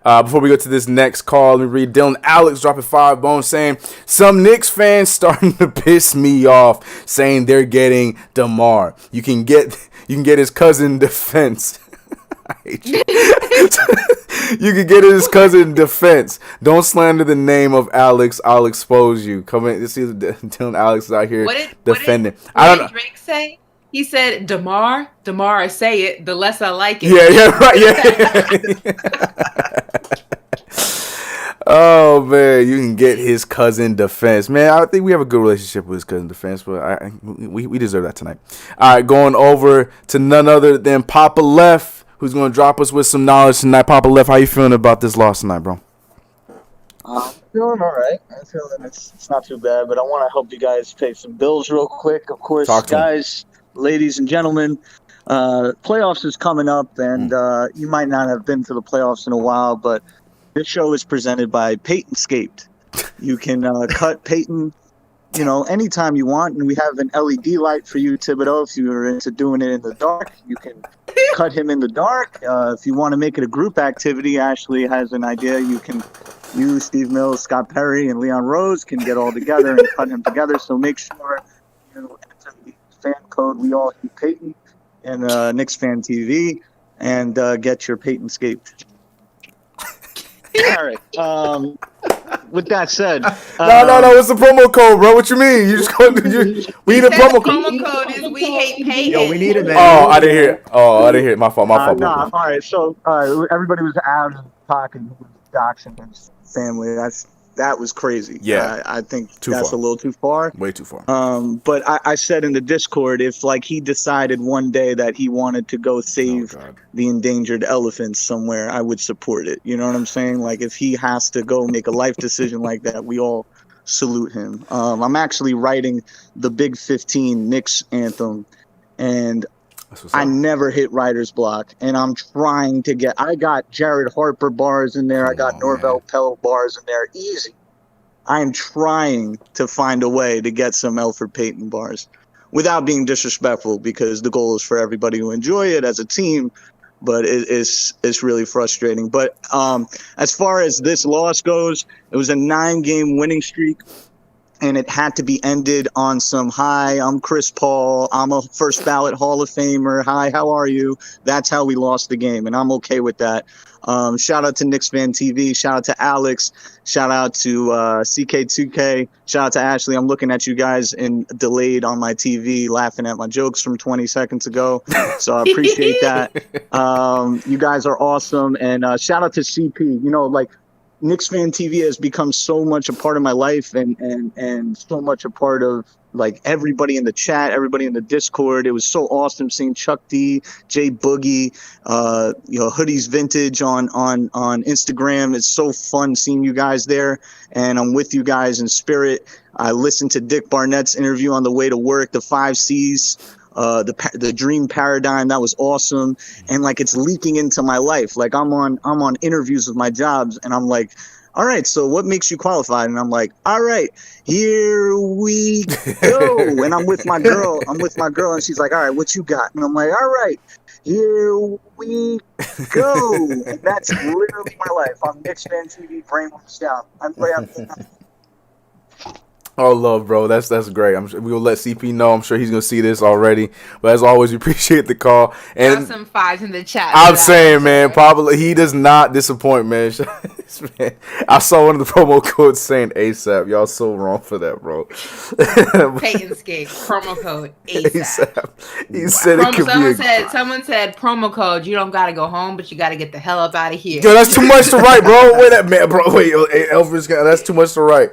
Before we go to this next call, let me read Dylan Alex dropping 5 bones saying, some Knicks fans starting to piss me off, saying they're getting DeMar. You can get his cousin defense. I hate you. You can get his cousin defense. Don't slander the name of Alex. I'll expose you. Come in. See Dylan Alex is out here defending. What did Drake say? He said, DeMar, I say it, the less I like it. Yeah, right. Yeah. Oh, man, you can get his cousin defense. Man, I think we have a good relationship with his cousin defense, but we deserve that tonight. All right, going over to none other than Papa Left, who's going to drop us with some knowledge tonight. Papa Left, how you feeling about this loss tonight, bro? I'm feeling all right. I'm feeling it's not too bad, but I want to help you guys pay some bills real quick. Of course, guys, ladies and gentlemen, playoffs is coming up, and you might not have been to the playoffs in a while, but this show is presented by Peytonscaped. You can cut Peyton, anytime you want, and we have an LED light for you, Thibodeau. If you're into doing it in the dark, you can cut him in the dark. If you want to make it a group activity, Ashley has an idea. You, Steve Mills, Scott Perry, and Leon Rose can get all together and cut him together. So make sure you enter the fan code We All Hate Peyton and KnicksFanTV and get your Peytonscaped. All right. With that said, no. It's the promo code, bro. What you mean? You just go. We need a promo code. The promo code is We Hate Peyton. Yo, we need it, man. Oh, I didn't hear it. My fault. All right. So everybody was out and talking, doxing his family. That was crazy. Yeah, I think that's a little too far. Way too far. But I said in the Discord, if he decided one day that he wanted to go save the endangered elephants somewhere, I would support it. You know what I'm saying? If he has to go make a life decision like that, we all salute him. I'm actually writing the Big 15 Knicks anthem, and I never hit writer's block, and I'm trying to get. I got Jared Harper bars in there. I got Norvell Pell bars in there. Easy. I am trying to find a way to get some Elfrid Payton bars without being disrespectful, because the goal is for everybody to enjoy it as a team. But it's really frustrating. But as far as this loss goes, it was a 9-game winning streak, and it had to be ended on some "Hi, I'm Chris Paul. I'm a first ballot Hall of Famer. Hi, how are you?" That's how we lost the game, and I'm okay with that. Shout out to KnicksFanTV. Shout out to Alex. Shout out to CK2K. Shout out to Ashley. I'm looking at you guys in delayed on my TV, laughing at my jokes from 20 seconds ago. So I appreciate that. You guys are awesome. And shout out to CP. You know, like, KnicksFanTV has become so much a part of my life, and so much a part of, like, everybody in the chat, everybody in the Discord. It was so awesome seeing Chuck D, Jay Boogie, Hoodies Vintage on Instagram. It's so fun seeing you guys there, and I'm with you guys in spirit. I listened to Dick Barnett's interview on the way to work, the 5 C's. The dream paradigm, that was awesome, and like, it's leaking into my life. Like, I'm on interviews with my jobs, and I'm like, all right, so what makes you qualified? And I'm like, all right, here we go. And I'm with my girl, and she's like, all right, what you got? And I'm like, all right, here we go. And that's literally my life. I'm KnicksFanTV, brainwashed out. Oh, love, bro. That's great. We will let CP know. I'm sure he's gonna see this already. But as always, we appreciate the call. And have some 5s in the chat. I'm saying, man, probably he does not disappoint, man. I saw one of the promo codes saying ASAP. Y'all so wrong for that, bro. Peyton's Gate promo code ASAP. He said it could be. Someone said promo code. You don't gotta go home, but you gotta get the hell up out of here. Yo, that's too much to write, bro. Wait, Elfrid's got. That's too much to write.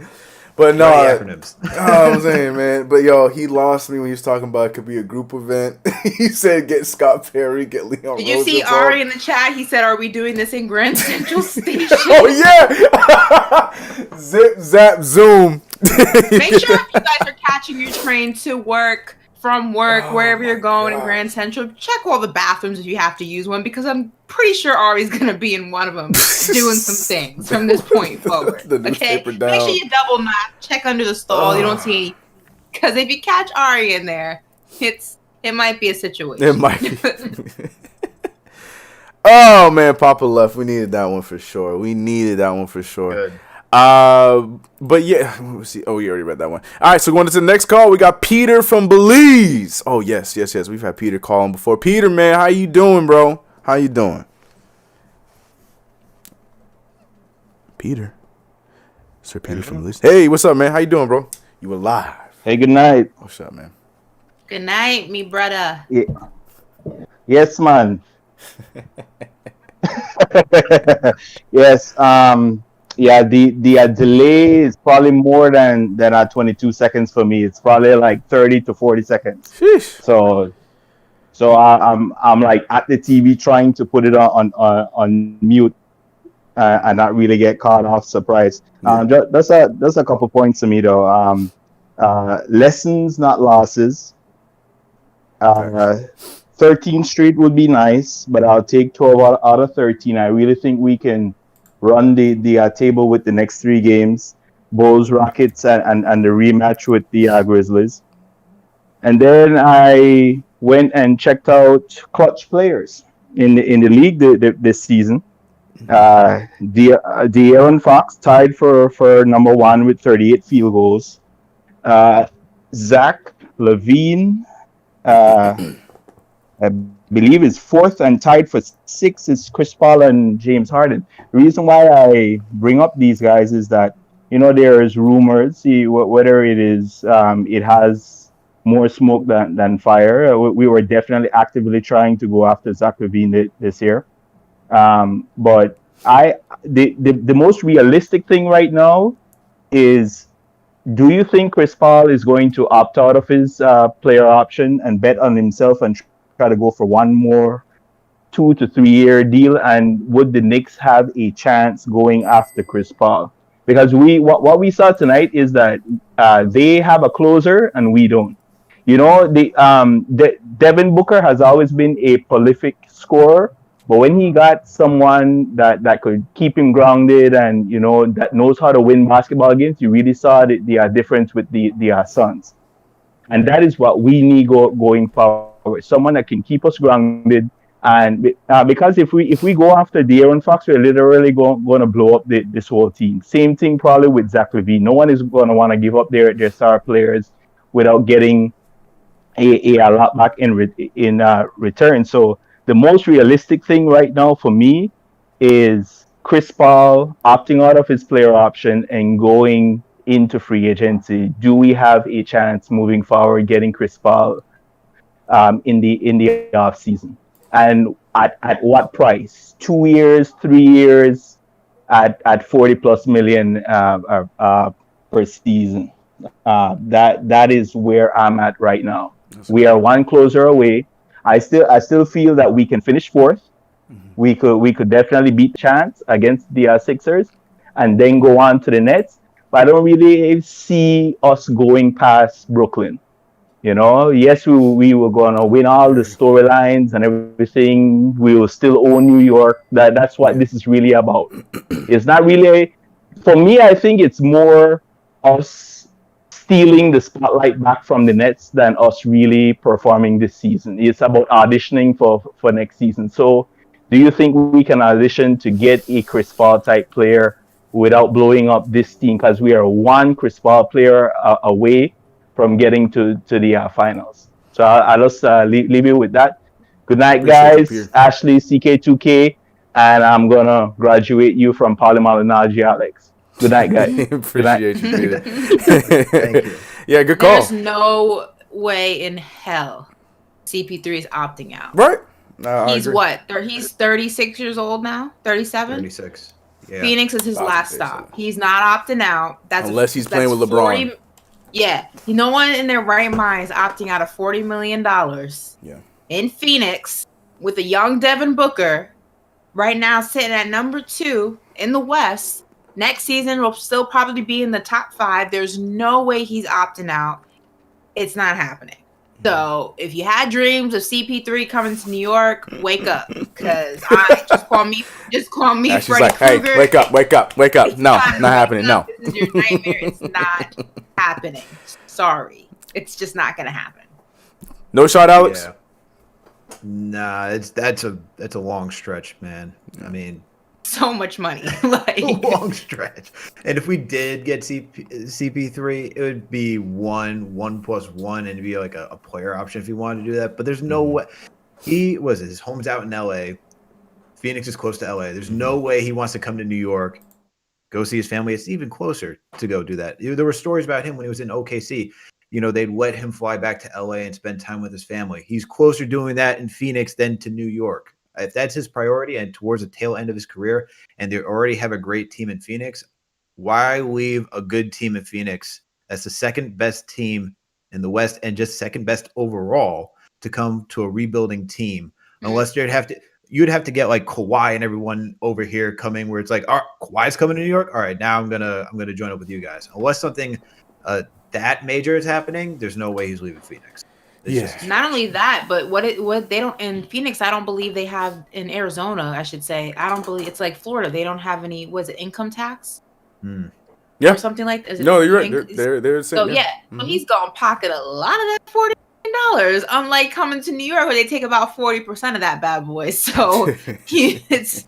But no, I'm saying, man. But yo, he lost me when he was talking about it could be a group event. He said get Scott Perry, get Leon. Did you see Ari in the chat? He said, "Are we doing this in Grand Central Station?" Oh yeah. Zip zap zoom. Make sure if you guys are catching your train to work, from work, wherever you're going in Grand Central, check all the bathrooms if you have to use one, because I'm pretty sure Ari's gonna be in one of them doing some things from this point forward. Okay, make sure you double knock, check under the stall. You don't see any, because if you catch Ari in there, it might be a situation. It might be. Oh man, Papa left. We needed that one for sure. Good. But yeah, let's see. Oh, we already read that one. All right, so going to the next call, we got Peter from Belize. Oh yes. We've had Peter calling before. Peter, man, how you doing, bro? How you doing? Peter. Sir Peter from Belize. Hey, what's up, man? How you doing, bro? You alive? Hey, good night. What's up, man? Good night, me brother. Yeah. Yes, man. Yes. Yeah, the delay is probably more than 22 seconds for me. It's probably like 30 to 40 seconds. Sheesh. So I'm like at the TV trying to put it on mute and not really get caught off surprise. That's a couple points to me though. Lessons, not losses. 13th Street would be nice, but I'll take 12 out of 13. I really think we can run the table with the next 3 games, Bulls, Rockets, and the rematch with the Grizzlies. And then I went and checked out clutch players in the league this season. De'Aaron Fox tied for number 1 with 38 field goals. Zach LaVine, I believe is 4th, and tied for 6 is Chris Paul and James Harden. The reason why I bring up these guys is that, there is rumors, whether it is, it has more smoke than fire. We were definitely actively trying to go after Zach LaVine this year. But the most realistic thing right now is, do you think Chris Paul is going to opt out of his player option and bet on himself and try to go for one more 2 to 3 year deal? And would the Knicks have a chance going after Chris Paul? Because what we saw tonight is that they have a closer and we don't. The Devin Booker has always been a prolific scorer, but when he got someone that could keep him grounded and that knows how to win basketball games, you really saw the difference with the Suns. And that is what we need going forward. Someone that can keep us grounded. And because if we go after De'Aaron Fox, we're literally going to blow up this whole team. Same thing probably with Zach LaVine. No one is going to want to give up their star players without getting a lot back in return. So the most realistic thing right now for me is Chris Paul opting out of his player option and going into free agency. Do we have a chance moving forward getting Chris Paul in the off season? And at what price? 2 years, 3 years, at 40 plus million per season. That is where I'm at right now. We are one closer away. I still feel that we can finish fourth. Mm-hmm. We could definitely beat the chance against the Sixers, and then go on to the Nets. But I don't really see us going past Brooklyn. Yes, we were gonna win all the storylines and everything. We will still own New York. That's what this is really about. It's not really, for me. I think it's more us stealing the spotlight back from the Nets than us really performing this season. It's about auditioning for next season. So, do you think we can audition to get a Chris Paul type player without blowing up this team? Because we are one Chris Paul player away from getting to the finals. So I'll just leave you with that. Good night, guys. Ashley, CK2K, and I'm going to graduate you from Polymonology, Alex. Good night, guys. Appreciate you, Peter. Thank you. Yeah, good call. There's no way in hell CP3 is opting out. Right. He's what? He's 36 years old now? 37? 36. Yeah. Phoenix is his last stop. He's not opting out. Unless he's playing with LeBron. Yeah, no one in their right mind is opting out of $40 million in Phoenix with a young Devin Booker right now sitting at number 2 in the West. Next season will still probably be in the top 5. There's no way he's opting out. It's not happening. So if you had dreams of CP3 coming to New York, wake up, because just call me She's Freddy like, Krueger. Hey, wake up. No, not happening. No. This is your nightmare. It's not happening. Sorry. It's just not going to happen. No shot, Alex? Yeah. Nah, that's a long stretch, man. I mean, so much money. Like a long stretch. And if we did get CP3, it would be 1+1, and it'd be like a player option if you wanted to do that. But there's no way. His home's out in LA. Phoenix is close to LA. There's no way he wants to come to New York, go see his family. It's even closer to go do that. There were stories about him when he was in OKC. They'd let him fly back to LA and spend time with his family. He's closer doing that in Phoenix than to New York. If that's his priority and towards the tail end of his career, and they already have a great team in Phoenix, why leave a good team in Phoenix as the second best team in the West and just second best overall to come to a rebuilding team? Unless you'd have to get like Kawhi and everyone over here coming, where it's like, all right, Kawhi's coming to New York. All right, now I'm gonna join up with you guys. Unless something that major is happening, there's no way he's leaving Phoenix. Not only that, but what they don't in Phoenix, I don't believe they have in Arizona. I should say, I don't believe it's like Florida. They don't have any. Was it income tax? Yeah, or something like that. No, you're right. They're saying, so yeah, so he's gonna pocket a lot of that $40 million. Unlike coming to New York, where they take about 40% of that bad boy. So it's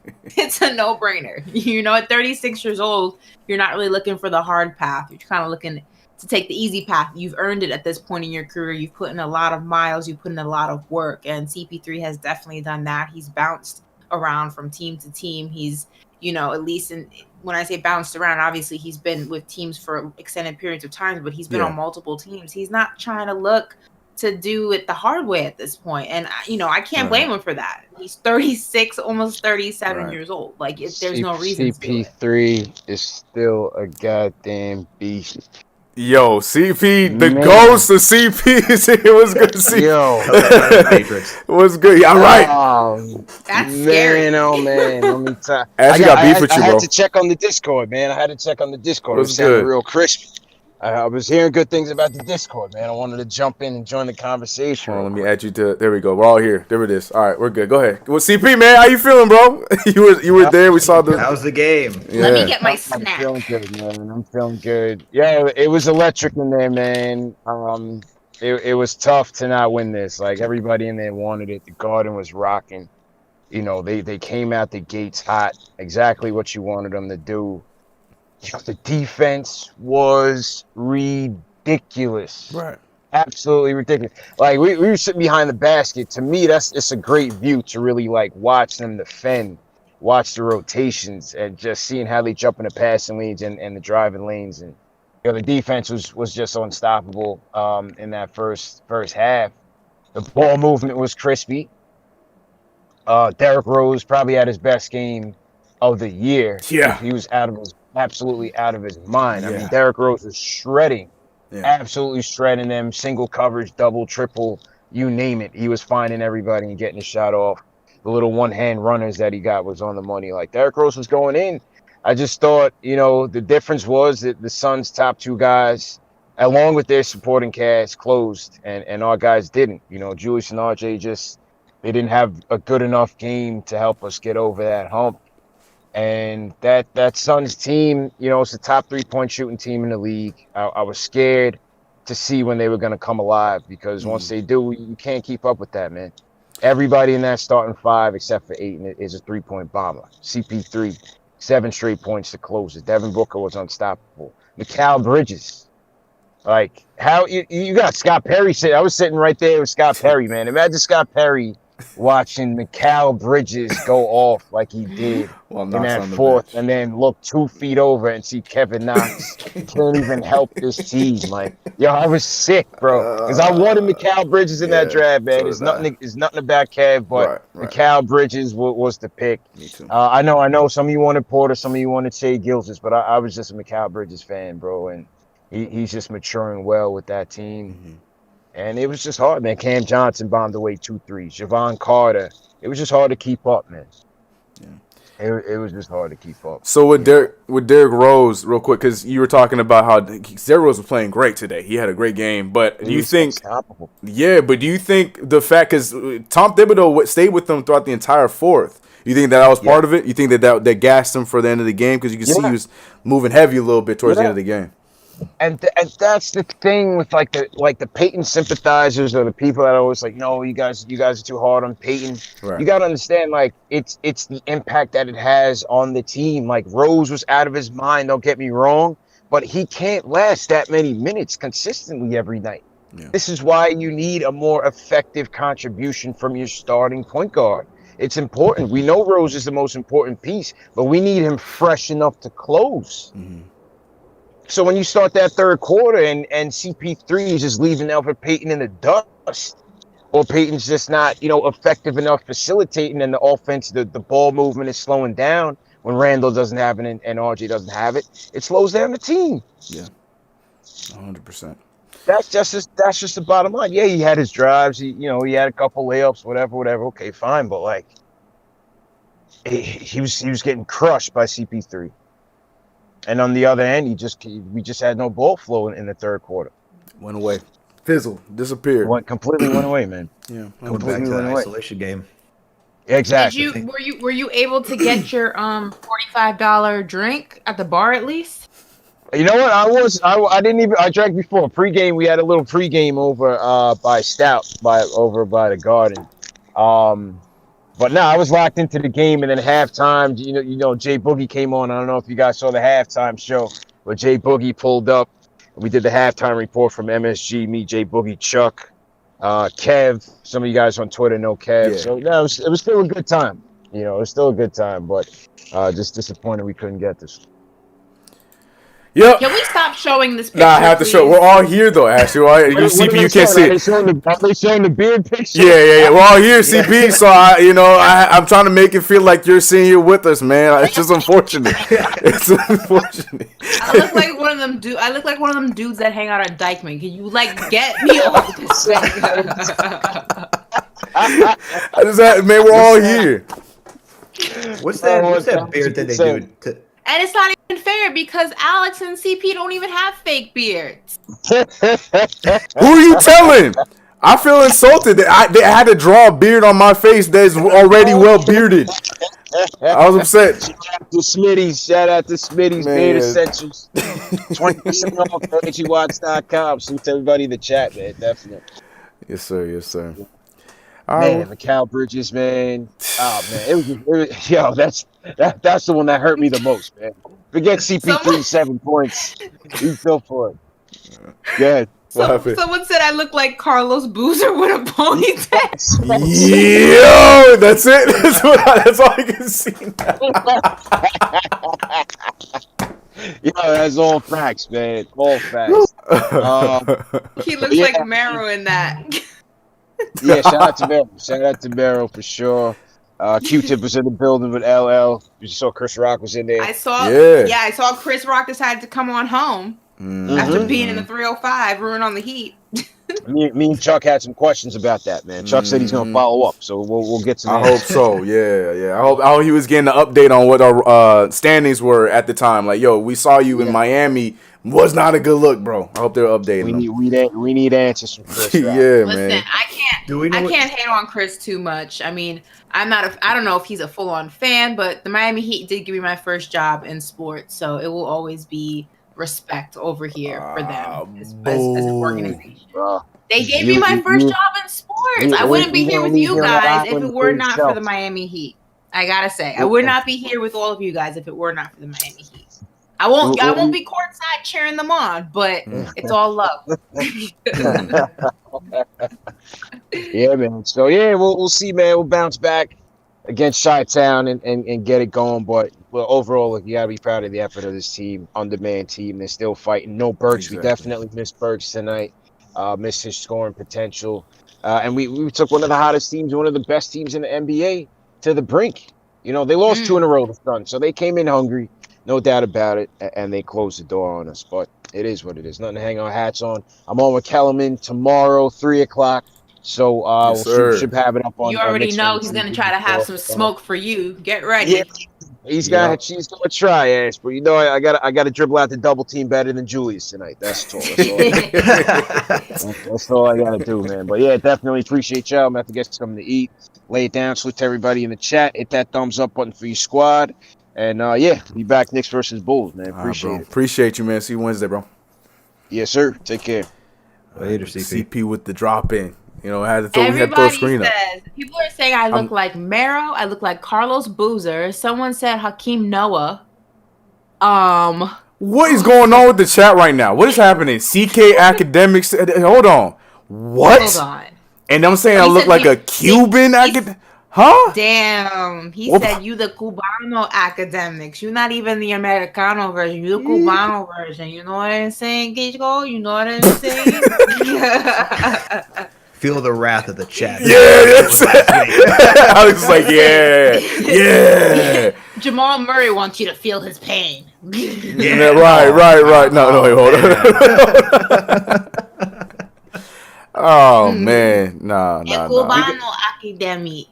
a no brainer. At 36 years old, you're not really looking for the hard path. You're kind of looking to take the easy path. You've earned it at this point in your career. You've put in a lot of miles. You've put in a lot of work. And CP3 has definitely done that. He's bounced around from team to team. He's, at least when I say bounced around, obviously he's been with teams for extended periods of time, but he's been on multiple teams. He's not trying to look to do it the hard way at this point. And, I can't blame him for that. He's 36, almost 37 years old. Like, there's no reason CP3 is still a goddamn beast. Yo, CP, the ghost of CP is here. It was good to see. Yo, it was good. Yeah, right. That's scary. Man, oh man, let me tell. I got beef with you, bro. I had to check on the Discord, man. I had to check on the Discord. It was sounding real crisp. I was hearing good things about the Discord, man. I wanted to jump in and join the conversation. Hold on, let me add you to. There we go. We're all here. There it is. All right, we're good. Go ahead. Well, CP, man, how you feeling, bro? you were there. We saw the. How's the game? Yeah. Let me get my I'm snack. feeling good, man. I'm feeling good. Yeah, it was electric in there, man. It was tough to not win this. Like everybody in there wanted it. The Garden was rocking. You know, they came out the gates hot. Exactly what you wanted them to do. The defense was ridiculous. Right. Absolutely ridiculous. Like we were sitting behind the basket. To me, it's a great view to really like watch them defend, watch the rotations, and just seeing how they jump in the passing lanes and the driving lanes. And the defense was just unstoppable in that first half. The ball movement was crispy. Derrick Rose probably had his best game of the year. Yeah. He was absolutely out of his mind. Yeah. I mean, Derrick Rose was shredding. Yeah. Absolutely shredding them, single coverage, double, triple, you name it. He was finding everybody and getting a shot off. The little one-hand runners that he got was on the money. Like, Derrick Rose was going in. I just thought, the difference was that the Suns' top two guys, along with their supporting cast, closed, and our guys didn't. Julius and RJ they didn't have a good enough game to help us get over that hump. And that Suns team, it's the top 3-point shooting team in the league. I was scared to see when they were going to come alive because once they do, you can't keep up with that, man. Everybody in that starting five except for Ayton is a 3-point bomber. CP3, 7 straight points to close it. Devin Booker was unstoppable. Mikal Bridges. Like, how you got Scott Perry sitting. I was sitting right there with Scott Perry, man. Imagine Scott Perry watching Mikal Bridges go off like he did in that fourth, and then look 2 feet over and see Kevin Knox can't even help this team. Like, I was sick, bro, because I wanted Mikal Bridges in that draft, man. It's nothing about Kev, but right. Mikal Bridges was the pick. Me too. I know some of you wanted Porter, some of you wanted Shea Gilgeous, but I was just a Mikal Bridges fan, bro, and he's just maturing well with that team. Mm-hmm. And it was just hard, man. Cam Johnson bombed away 2 threes. Javon Carter. It was just hard to keep up, man. Yeah. It was just hard to keep up. So with Derrick Rose, real quick, because you were talking about how Derrick Rose was playing great today. He had a great game. But do you think unstoppable. Yeah, but do you think the fact, because Tom Thibodeau stayed with them throughout the entire fourth, you think that was part of it? You think that gassed him for the end of the game? Because you can see he was moving heavy a little bit towards the end of the game. And that's the thing with like the Peyton sympathizers or the people that are always like, no, you guys are too hard on Peyton. Right. You got to understand, like, it's the impact that it has on the team. Like, Rose was out of his mind, don't get me wrong, but he can't last that many minutes consistently every night. Yeah. This is why you need a more effective contribution from your starting point guard. It's important. We know Rose is the most important piece, but we need him fresh enough to close. Mm-hmm. So when you start that third quarter and CP3 is just leaving Elfrid Payton in the dust, or Payton's just not, effective enough facilitating, and the offense, the ball movement is slowing down when Randall doesn't have it and RJ doesn't have it, it slows down the team. Yeah, 100%. That's just the bottom line. Yeah, he had his drives. He had a couple layups, whatever. Okay, fine, but like he was getting crushed by CP3. And on the other end, we just had no ball flow in the third quarter. Went away, fizzled, disappeared. Completely went away, man. Yeah, completely went away. Isolation game. Exactly. Were you able to get your $45 drink at the bar at least? You know what? I drank before pregame. We had a little pregame over by Stout over by the Garden. But no, I was locked into the game, and then halftime, Jay Boogie came on. I don't know if you guys saw the halftime show, but Jay Boogie pulled up. We did the halftime report from MSG, me, Jay Boogie, Chuck, Kev. Some of you guys on Twitter know Kev. Yeah. So no, it was still a good time. It was still a good time, but just disappointed we couldn't get this. Yep. Can we stop showing this picture? Nah, I have to show. We're all here though, Ashley. CP, you can't see it. Are they showing the beard picture? Yeah. We're all here, CP. So I'm trying to make it feel like you're sitting here with us, man. It's just unfortunate. It's unfortunate. I look like one of them dudes that hang out at Dykeman. Can you get me off this thing? Man, we're all here. What's that beard that they do? And it's not even fair because Alex and CP don't even have fake beards. Who are you telling? I feel insulted that they had to draw a beard on my face that's already well bearded. I was upset. Shout out to Smitty's Man, Beard yeah. Essentials. 20% off KGWatch.com. Salute to everybody in the chat, man. Definitely. Yes, sir. Yes, sir. All Man, right. Mikal Bridges, man. Oh man, it was yo, that's the one that hurt me the most, man. Forget CP3 7 points. He's still for it. Good. Someone said I look like Carlos Boozer with a ponytail. Yo, that's it. That's all I can see now. Yo, that's all facts, man. All facts. He looks like Mero in that. Yeah, shout out to Mero. Shout out to Mero for sure. Q-Tip was in the building with LL. You saw Chris Rock was in there. I saw Chris Rock decided to come on home after being in the 305, ruin on the Heat. Me and Chuck had some questions about that, man. Chuck said he's gonna follow up, so we'll get to that. I hope so. Yeah. I hope he was getting an update on what our standings were at the time. Like, yo, we saw you in Miami. Was not a good look, bro. I hope they're updating. We need answers from Chris. Yeah, Listen, man. I can't hate on Chris too much. I mean, I don't know if he's a full-on fan, but the Miami Heat did give me my first job in sports, so it will always be respect over here for them as an organization. They gave me my first job in sports. I wouldn't be here with you guys if it were not for the Miami Heat. I gotta say, I would not be here with all of you guys if it were not for the Miami Heat. I won't be courtside cheering them on, but it's all love. Yeah, man. So yeah, we'll see, man. We'll bounce back against Chi-Town and get it going. But overall, look, you gotta be proud of the effort of this team, on-demand team. They're still fighting. No Burks. Exactly. We definitely missed Burks tonight. Missed his scoring potential. And we took one of the hottest teams, one of the best teams in the NBA to the brink. You know, they lost 2 in a row this run, so they came in hungry. No doubt about it, and they closed the door on us. But it is what it is. Nothing to hang our hats on. I'm on with Kellerman tomorrow, 3 o'clock. So we should have it up on. You already know he's gonna try to have some smoke for you. Get ready. Yeah, she's gonna try, ass. But you know, I gotta dribble out the double team better than Julius tonight. That's all. That's all I gotta do, man. But yeah, definitely appreciate y'all. I'm gonna have to get something to eat. Lay it down. Salute to everybody in the chat. Hit that thumbs up button for your squad. And be back Knicks versus Bulls, man. Appreciate it. Appreciate you, man. See you Wednesday, bro. Yes, sir. Take care. Later, CP with the drop in. You know, had to throw screen up. People are saying I look like Mero. I look like Carlos Boozer. Someone said Hakeem Noah. What is going on with the chat right now? What is happening? CK Academics. Hold on. What? Hold on. And I'm saying I look like a Cuban academic. Huh? Damn. He said you the Cubano academics. You're not even the Americano version. You the Cubano version. You know what I'm saying, Gigo? You know what I'm saying? Feel the wrath of the chat. Yeah. I was like, yeah. Jamal Murray wants you to feel his pain. Yeah, right. No, wait, hold on. Oh man, nah. Cubano academic.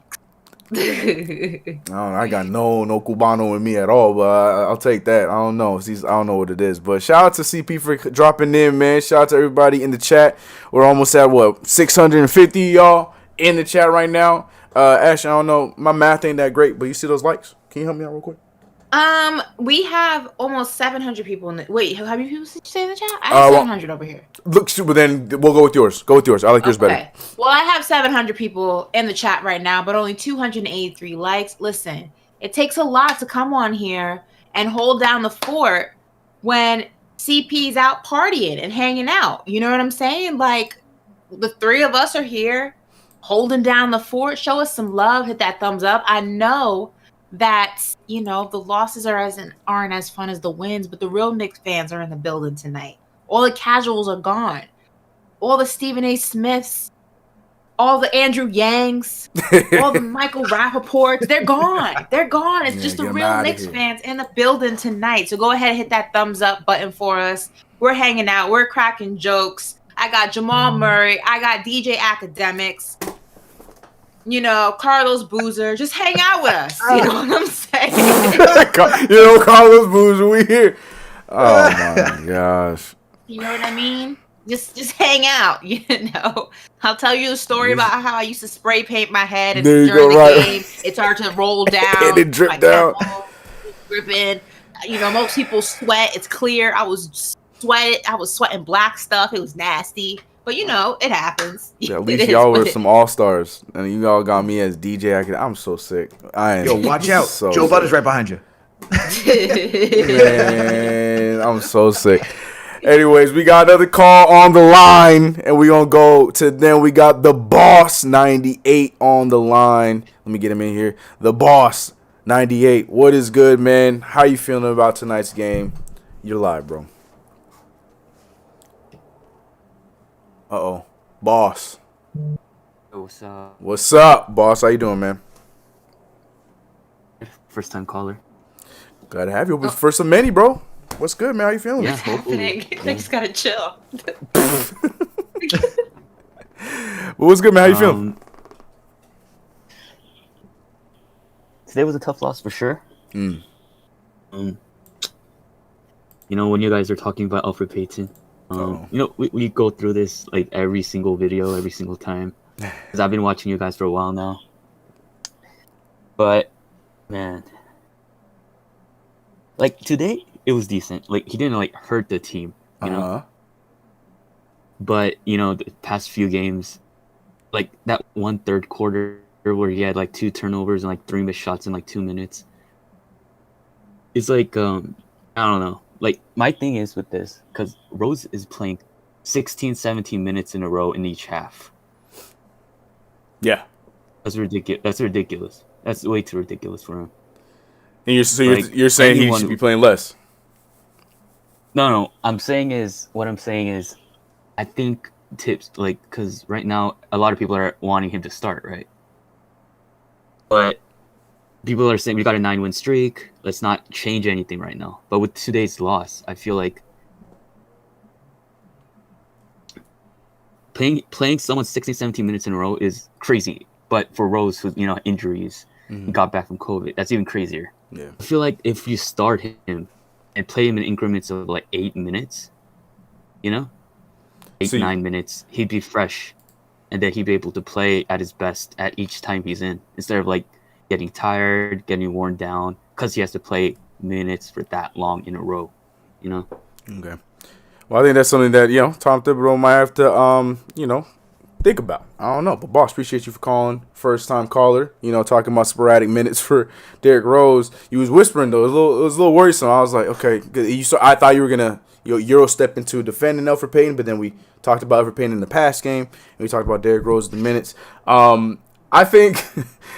I got no Cubano in me at all, but I'll take that. I don't know. I don't know what it is. But shout out to CP for dropping in, man. Shout out to everybody in the chat. We're almost at 650 y'all in the chat right now. Ash, I don't know. My math ain't that great, but you see those likes? Can you help me out real quick? We have almost 700 people in the. Wait, how many people did you say in the chat? I have 700 over here. Look, but then we'll go with yours. I like yours better. Well, I have 700 people in the chat right now, but only 283 likes. Listen, it takes a lot to come on here and hold down the fort when CP's out partying and hanging out. You know what I'm saying? Like, the 3 of us are here holding down the fort. Show us some love. Hit that thumbs up. I know that, you know, the losses aren't as fun as the wins, but the real Knicks fans are in the building tonight. All the casuals are gone. All the Stephen A. Smiths, all the Andrew Yangs, all the Michael Rappaports, they're gone. They're gone. It's just the real Knicks fans in the building tonight. So go ahead and hit that thumbs up button for us. We're hanging out. We're cracking jokes. I got Jamal Murray. I got DJ Academics. You know, Carlos Boozer, just hang out with us. You know what I'm saying? Carlos Boozer, we here. Oh my gosh. You know what I mean? Just hang out, I'll tell you a story about how I used to spray paint my head and during the game. It started to roll down. And it dripped down. Dripping. Most people sweat. It's clear. I was sweating black stuff. It was nasty. But it happens. Yeah, at least y'all were some all-stars. And you all got me as DJ. I'm so sick. Yo, watch out. So Joe Budden's right behind you. Man, I'm so sick. Anyways, we got another call on the line, and we're going to go to then. We got the Boss 98 on the line. Let me get him in here. The Boss 98. What is good, man? How you feeling about tonight's game? You're live, bro. Uh-oh. Boss. What's up? What's up, Boss? How you doing, man? First time caller. Glad to have you. First of many, bro. What's good, man? How you feeling? Yeah, Happening? I just gotta chill. What's good, man? How you feeling? Today was a tough loss for sure. When you guys are talking about Alfred Payton, we go through this like every single video, every single time, because I've been watching you guys for a while now. But man, like today, it was decent. Like he didn't like hurt the team, But the past few games, like that one third quarter where he had like 2 turnovers and like 3 missed shots in like 2 minutes. It's like I don't know. Like my thing is with this, because Rose is playing 16, 17 minutes in a row in each half. Yeah, that's ridiculous. That's way too ridiculous for him. And you're saying he should be playing less. No. What I'm saying is, I think tips because right now a lot of people are wanting him to start, right? But people are saying we got a 9-win streak. Let's not change anything right now. But with today's loss, I feel like playing someone 16, 17 minutes in a row is crazy. But for Rose, who injuries, got back from COVID, that's even crazier. Yeah, I feel like if you start him and play him in increments of like 8 minutes, 9 minutes, he'd be fresh, and then he'd be able to play at his best at each time he's in, instead of like getting tired, getting worn down, because he has to play minutes for that long in a row. Okay. Well, I think that's something that Tom Thibodeau might have to think about. I don't know, but Boss, appreciate you for calling. First time caller. Talking about sporadic minutes for Derrick Rose. You was whispering though. It was a little worrisome. I was like, okay, I thought you were gonna Euro step into defending Alfred Payton, but then we talked about Alfred Payton in the past game, and we talked about Derrick Rose the minutes. I think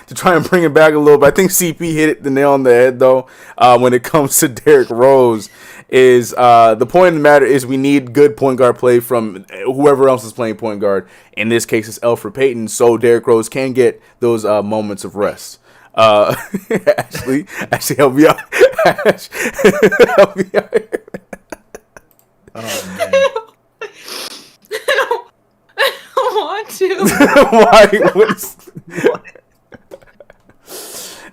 to try and bring it back a little bit, I think CP hit the nail on the head though. When it comes to Derrick Rose, is the point of the matter is we need good point guard play from whoever else is playing point guard. In this case, it's Alfred Payton, so Derrick Rose can get those moments of rest. Ashley, help me out. Help me out. Oh man. I don't want to. Why?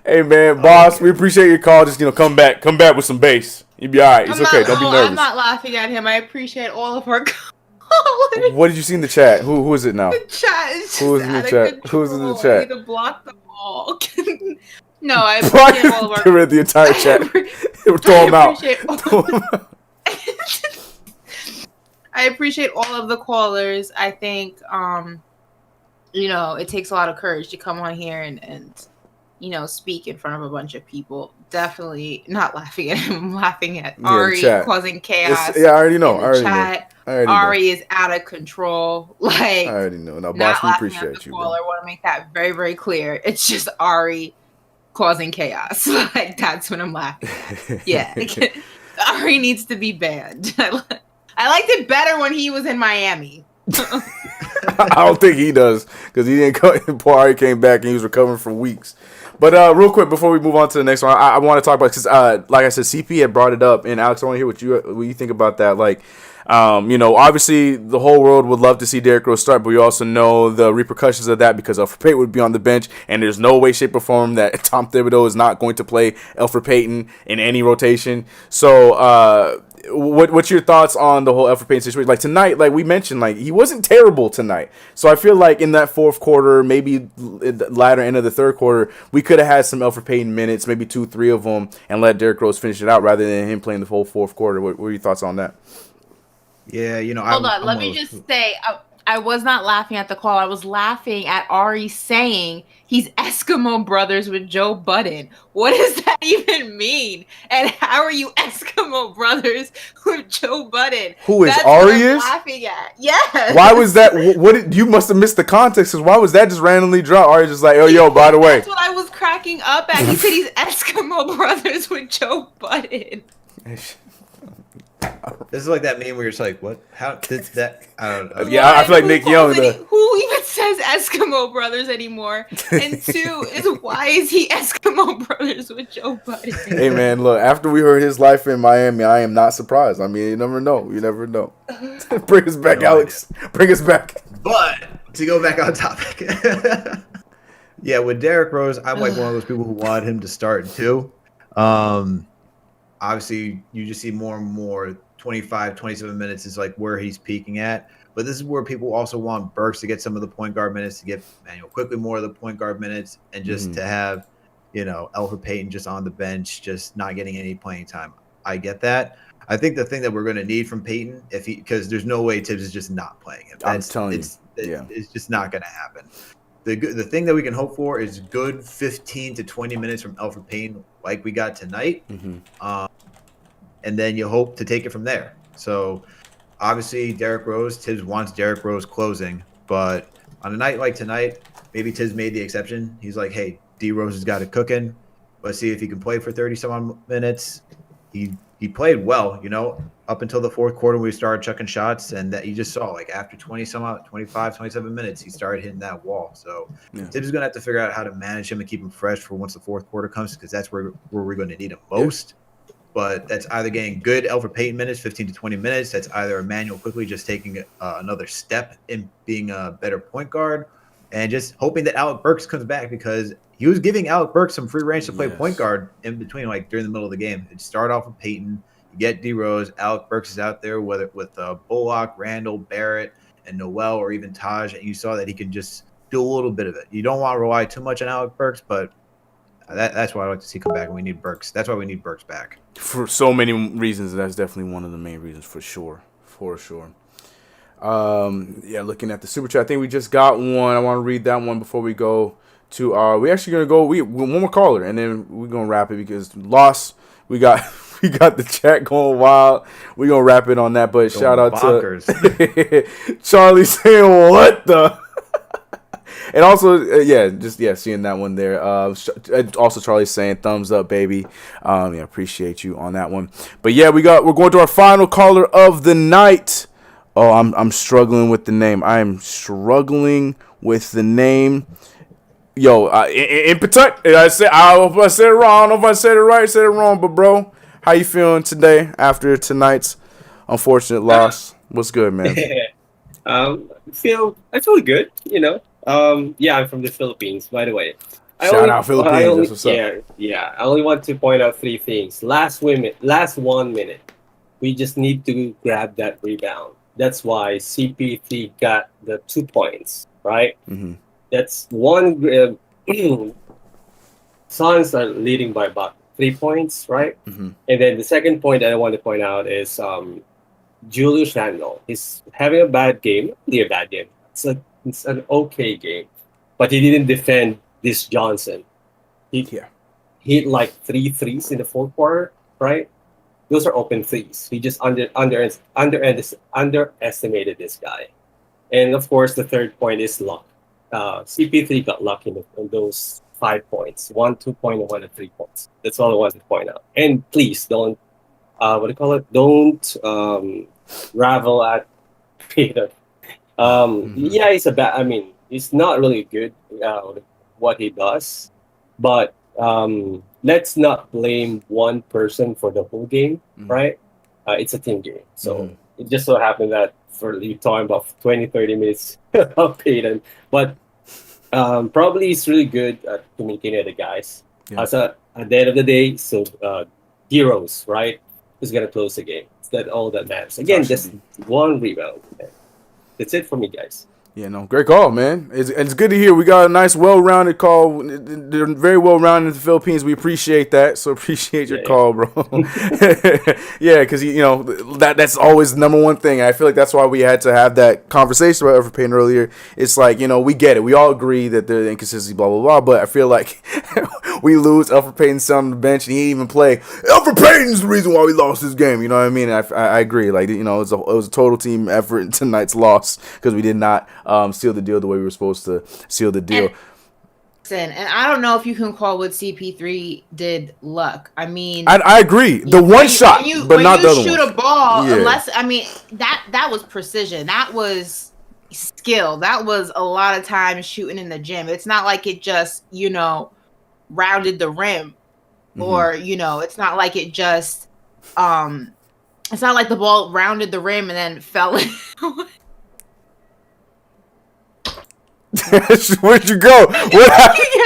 Hey man, Boss, we appreciate your call. Just come back with some bass. You'll be all right. It's okay. Don't be nervous. I'm not laughing at him. I appreciate all of our callers. What did you see in the chat? Who is it now? The chat is just Who's in the chat? Who's in the chat? I need to block them all. No, I appreciate all of our. Get rid of the entire chat. Throw them out. I appreciate all of the callers. I think, it takes a lot of courage to come on here and speak in front of a bunch of people. Definitely not laughing at him. I'm laughing at Ari causing chaos. I already know. Ari is out of control. I already know. Now, Boss, we appreciate you. I want to make that very, very clear. It's just Ari causing chaos. That's when I'm laughing. Yeah. Ari needs to be banned. I liked it better when he was in Miami. I don't think he does, because he didn't come. Poor Ari came back and he was recovering for weeks. But real quick before we move on to the next one, I want to talk about because like I said, CP had brought it up, and Alex, I want to hear what you think about that. Like, obviously the whole world would love to see Derrick Rose start, but we also know the repercussions of that because Elfrid Payton would be on the bench, and there's no way, shape, or form that Tom Thibodeau is not going to play Elfrid Payton in any rotation. So, what's your thoughts on the whole Elfrid Payton situation? Like tonight, like we mentioned, like he wasn't terrible tonight. So I feel like in that fourth quarter, maybe the latter end of the third quarter, we could have had some Elfrid Payton minutes, maybe 2-3 of them, and let Derrick Rose finish it out rather than him playing the whole fourth quarter. What are your thoughts on that? Yeah, Hold on. Let me just say, I was not laughing at the call. I was laughing at Ari saying he's Eskimo brothers with Joe Budden. What does that even mean? And how are you Eskimo brothers with Joe Budden? Who is That's Ari? what I'm is laughing at. Yes. Why was that? You must have missed the context. Because why was that just randomly dropped? Ari's just like, oh, yo, by the way. That's what I was cracking up at. He said he's Eskimo brothers with Joe Budden. This is like that meme where you're just like, what? How did that? I don't know. Yeah, I feel like Nick Young. Who even says Eskimo brothers anymore? And two is why is he Eskimo brothers with Joe Budden? Hey man, look. After we heard his life in Miami, I am not surprised. I mean, you never know. You never know. Bring us back, Alex. Bring us back. But to go back on topic, yeah, with Derrick Rose, I'm like one of those people who wanted him to start too. Obviously, you just see more and more 25, 27 minutes is like where he's peaking at. But this is where people also want Burks to get some of the point guard minutes, to get Manuel quickly more of the point guard minutes, and just to have, Elfrid Payton just on the bench, just not getting any playing time. I get that. I think the thing that we're going to need from Payton, because there's no way Tibbs is just not playing him. I'm telling you. It's just not going to happen. The thing that we can hope for is good 15 to 20 minutes from Elfrid Payton like we got tonight. And then you hope to take it from there. So obviously Derrick Rose, Tibbs wants Derrick Rose closing, but on a night like tonight, maybe Tibbs made the exception. He's like, hey, D Rose has got it cooking. Let's see if he can play for 30 some odd minutes. He played well, up until the fourth quarter when we started chucking shots, and that you just saw, like after 25, 27 minutes, he started hitting that wall. So Tibbs is going to have to figure out how to manage him and keep him fresh for once the fourth quarter comes, because that's where we're going to need him most. But that's either getting good Elfrid Payton minutes, 15 to 20 minutes. That's either Emmanuel quickly just taking another step in being a better point guard, and just hoping that Alec Burks comes back, because he was giving Alec Burks some free range to play point guard in between, like during the middle of the game. It'd start off with Payton, you get D Rose, Alec Burks is out there, whether with Bullock, Randall, Barrett, and Noel, or even Taj, and you saw that he could just do a little bit of it. You don't want to rely too much on Alec Burks, but that's why I like to see come back, and we need Burks. That's why we need Burks back. For so many reasons, that's definitely one of the main reasons, for sure. Looking at the super chat, I think we just got one. I want to read that one before we go to we actually gonna go one more caller, and then we're gonna wrap it, because we got the chat going wild. We're gonna wrap it on that, but shout out to Charlie saying what the. And also, seeing that one there. Also, Charlie saying thumbs up, baby. Appreciate you on that one. But yeah, we're going to our final caller of the night. Oh, I'm struggling with the name. I am struggling with the name. Yo, in Patuck, I hope I said it wrong. I don't know if I said it right, said it wrong. But bro, how you feeling today after tonight's unfortunate loss? What's good, man? I feel good. I'm from the Philippines, by the way. Shout out Philippines. That's what's up. Yeah. I only want to point out three things. Last 1 minute, we just need to grab that rebound. That's why CP3 got the 2 points, right? Mm-hmm. That's one. Suns are leading by about 3 points, right? Mm-hmm. And then the second point that I want to point out is Julius Randle. He's having a bad game. Really a bad game. It's an okay game, but he didn't defend this Johnson. He hit like 3 threes in the fourth quarter, right? Those are open threes. He just underestimated this guy. And of course, the third point is luck. CP3 got lucky in those 5 points. 1 2-point and 1 3 points. That's all I wanted to point out. And please don't, don't ravel at Peter. Yeah, he's not really good what he does, But let's not blame one person for the whole game, right? It's a team game. So it just so happened that for you talking about 20, 30 minutes of Peyton. But probably he's really good at communicating with the guys. Yeah. At the end of the day, so heroes, right? Who's going to close the game? It's that all that matters. Again, just one rebound. That's it for me, guys. Yeah, no, great call, man. It's good to hear. We got a nice, well-rounded call. They're very well-rounded in the Philippines. We appreciate that. So appreciate your call, bro. Yeah, because that's always the number one thing. I feel like that's why we had to have that conversation about Elfrid Payton earlier. It's like, we get it. We all agree that there's inconsistency, blah, blah, blah. But I feel like we lose Elfrid Payton on the bench, and he didn't even play. Elfrid Payton's the reason why we lost this game. You know what I mean? I agree. Like, it was a total team effort in tonight's loss because we did not seal the deal the way we were supposed to seal the deal. And I don't know if you can call what CP3 did luck. I mean, I agree. The one shot, but not the other one. When you shoot a ball, unless that was precision. That was skill. That was a lot of time shooting in the gym. It's not like it just rounded the rim, or it's not like it just it's not like the ball rounded the rim and then fell in. Where'd you go? What you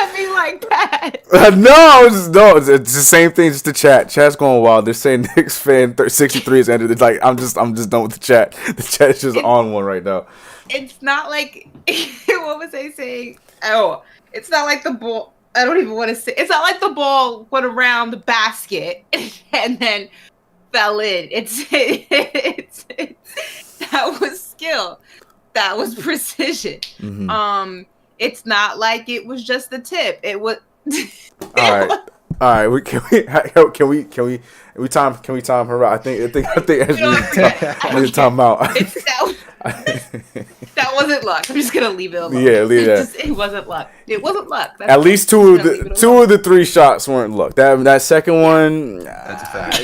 at me like that? No, it's the same thing. Just the chat. Chat's going wild. They're saying Knicks fan 63 is ended. It's like I'm just done with the chat. The chat's just on one right now. It's not like what was I saying? Oh, it's not like the ball. I don't even want to say. It's not like the ball went around the basket and then fell in. It's that was skill. That was precision. It's not like it was just the tip. It was. All right. Can we time her out? I think I need to time out. That wasn't luck. I'm just gonna leave it alone. Yeah, leave that. It wasn't luck. It wasn't luck. At least two of the three shots weren't luck. That second one, that's a fact.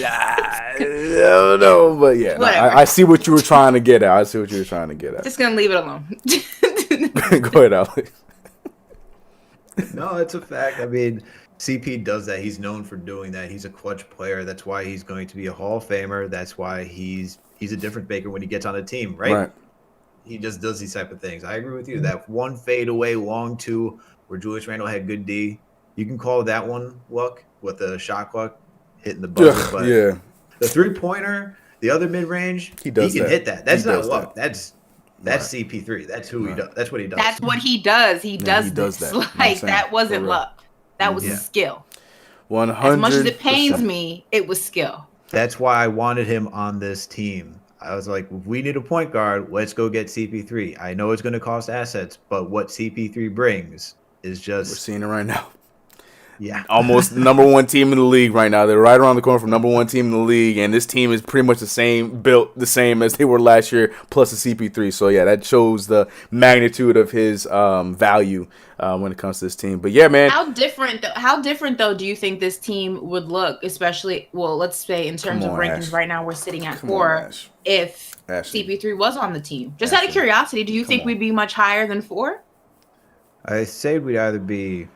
I don't know, but yeah, I see what you were trying to get at. Just gonna leave it alone. Go ahead, Alex. No, it's a fact. I mean, CP does that. He's known for doing that. He's a clutch player. That's why he's going to be a Hall of Famer. That's why he's a difference maker when he gets on a team, right? He just does these type of things. I agree with you. That one fadeaway long two where Julius Randle had good D, you can call that one luck with the shot clock hitting the buzzer. But the 3-pointer, the other mid range, he can hit that. That's not luck. That's CP3. That's who he does. That's what he does. That's what he does. He does that. Like that wasn't luck. That was skill. 100%. As much as it pains me, it was skill. That's why I wanted him on this team. I was like, if we need a point guard, let's go get CP3. I know it's going to cost assets, but what CP3 brings is just... We're seeing it right now. Yeah. Almost number one team in the league right now. They're right around the corner from number one team in the league, and this team is pretty much built the same as they were last year, plus the CP3. So, yeah, that shows the magnitude of his value when it comes to this team. But, yeah, man. How different, though, do you think this team would look, especially, well, let's say in terms of rankings right now, we're sitting at 4 if CP3 was on the team? Just out of curiosity, do you think we'd be much higher than 4? I say we'd either be...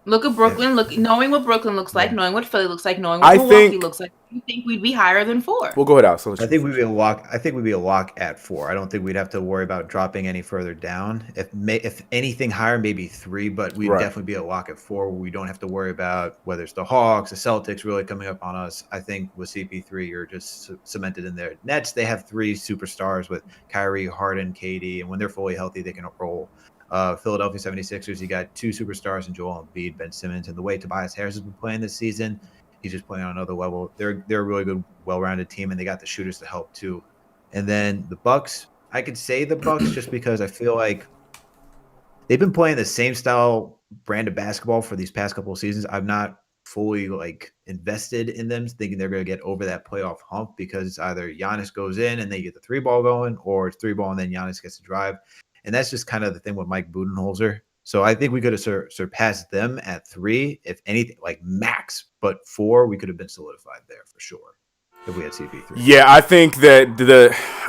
Look at Brooklyn. Knowing what Brooklyn looks like, knowing what Philly looks like, knowing what Milwaukee looks like. Do you think we'd be higher than 4? We'll go ahead, Alex. I think we'd be a lock. I think we'd be a lock at 4. I don't think we'd have to worry about dropping any further down. If anything higher, maybe 3, but we'd definitely be a lock at 4. We don't have to worry about whether it's the Hawks, the Celtics really coming up on us. I think with CP3, you're just cemented in there. Nets, they have 3 superstars with Kyrie, Harden, KD, and when they're fully healthy, they can roll. Philadelphia 76ers, you got 2 superstars in Joel Embiid, Ben Simmons, and the way Tobias Harris has been playing this season, he's just playing on another level. They're a really good, well-rounded team, and they got the shooters to help too. And then the Bucks, I could say the Bucks just because I feel like they've been playing the same style brand of basketball for these past couple of seasons. I'm not fully invested in them, thinking they're going to get over that playoff hump because it's either Giannis goes in and they get the 3-ball going, or it's 3-ball and then Giannis gets to drive. And that's just kind of the thing with Mike Budenholzer. So I think we could have surpassed them at 3, if anything, like max. But 4, we could have been solidified there for sure if we had CP3. Yeah, I think that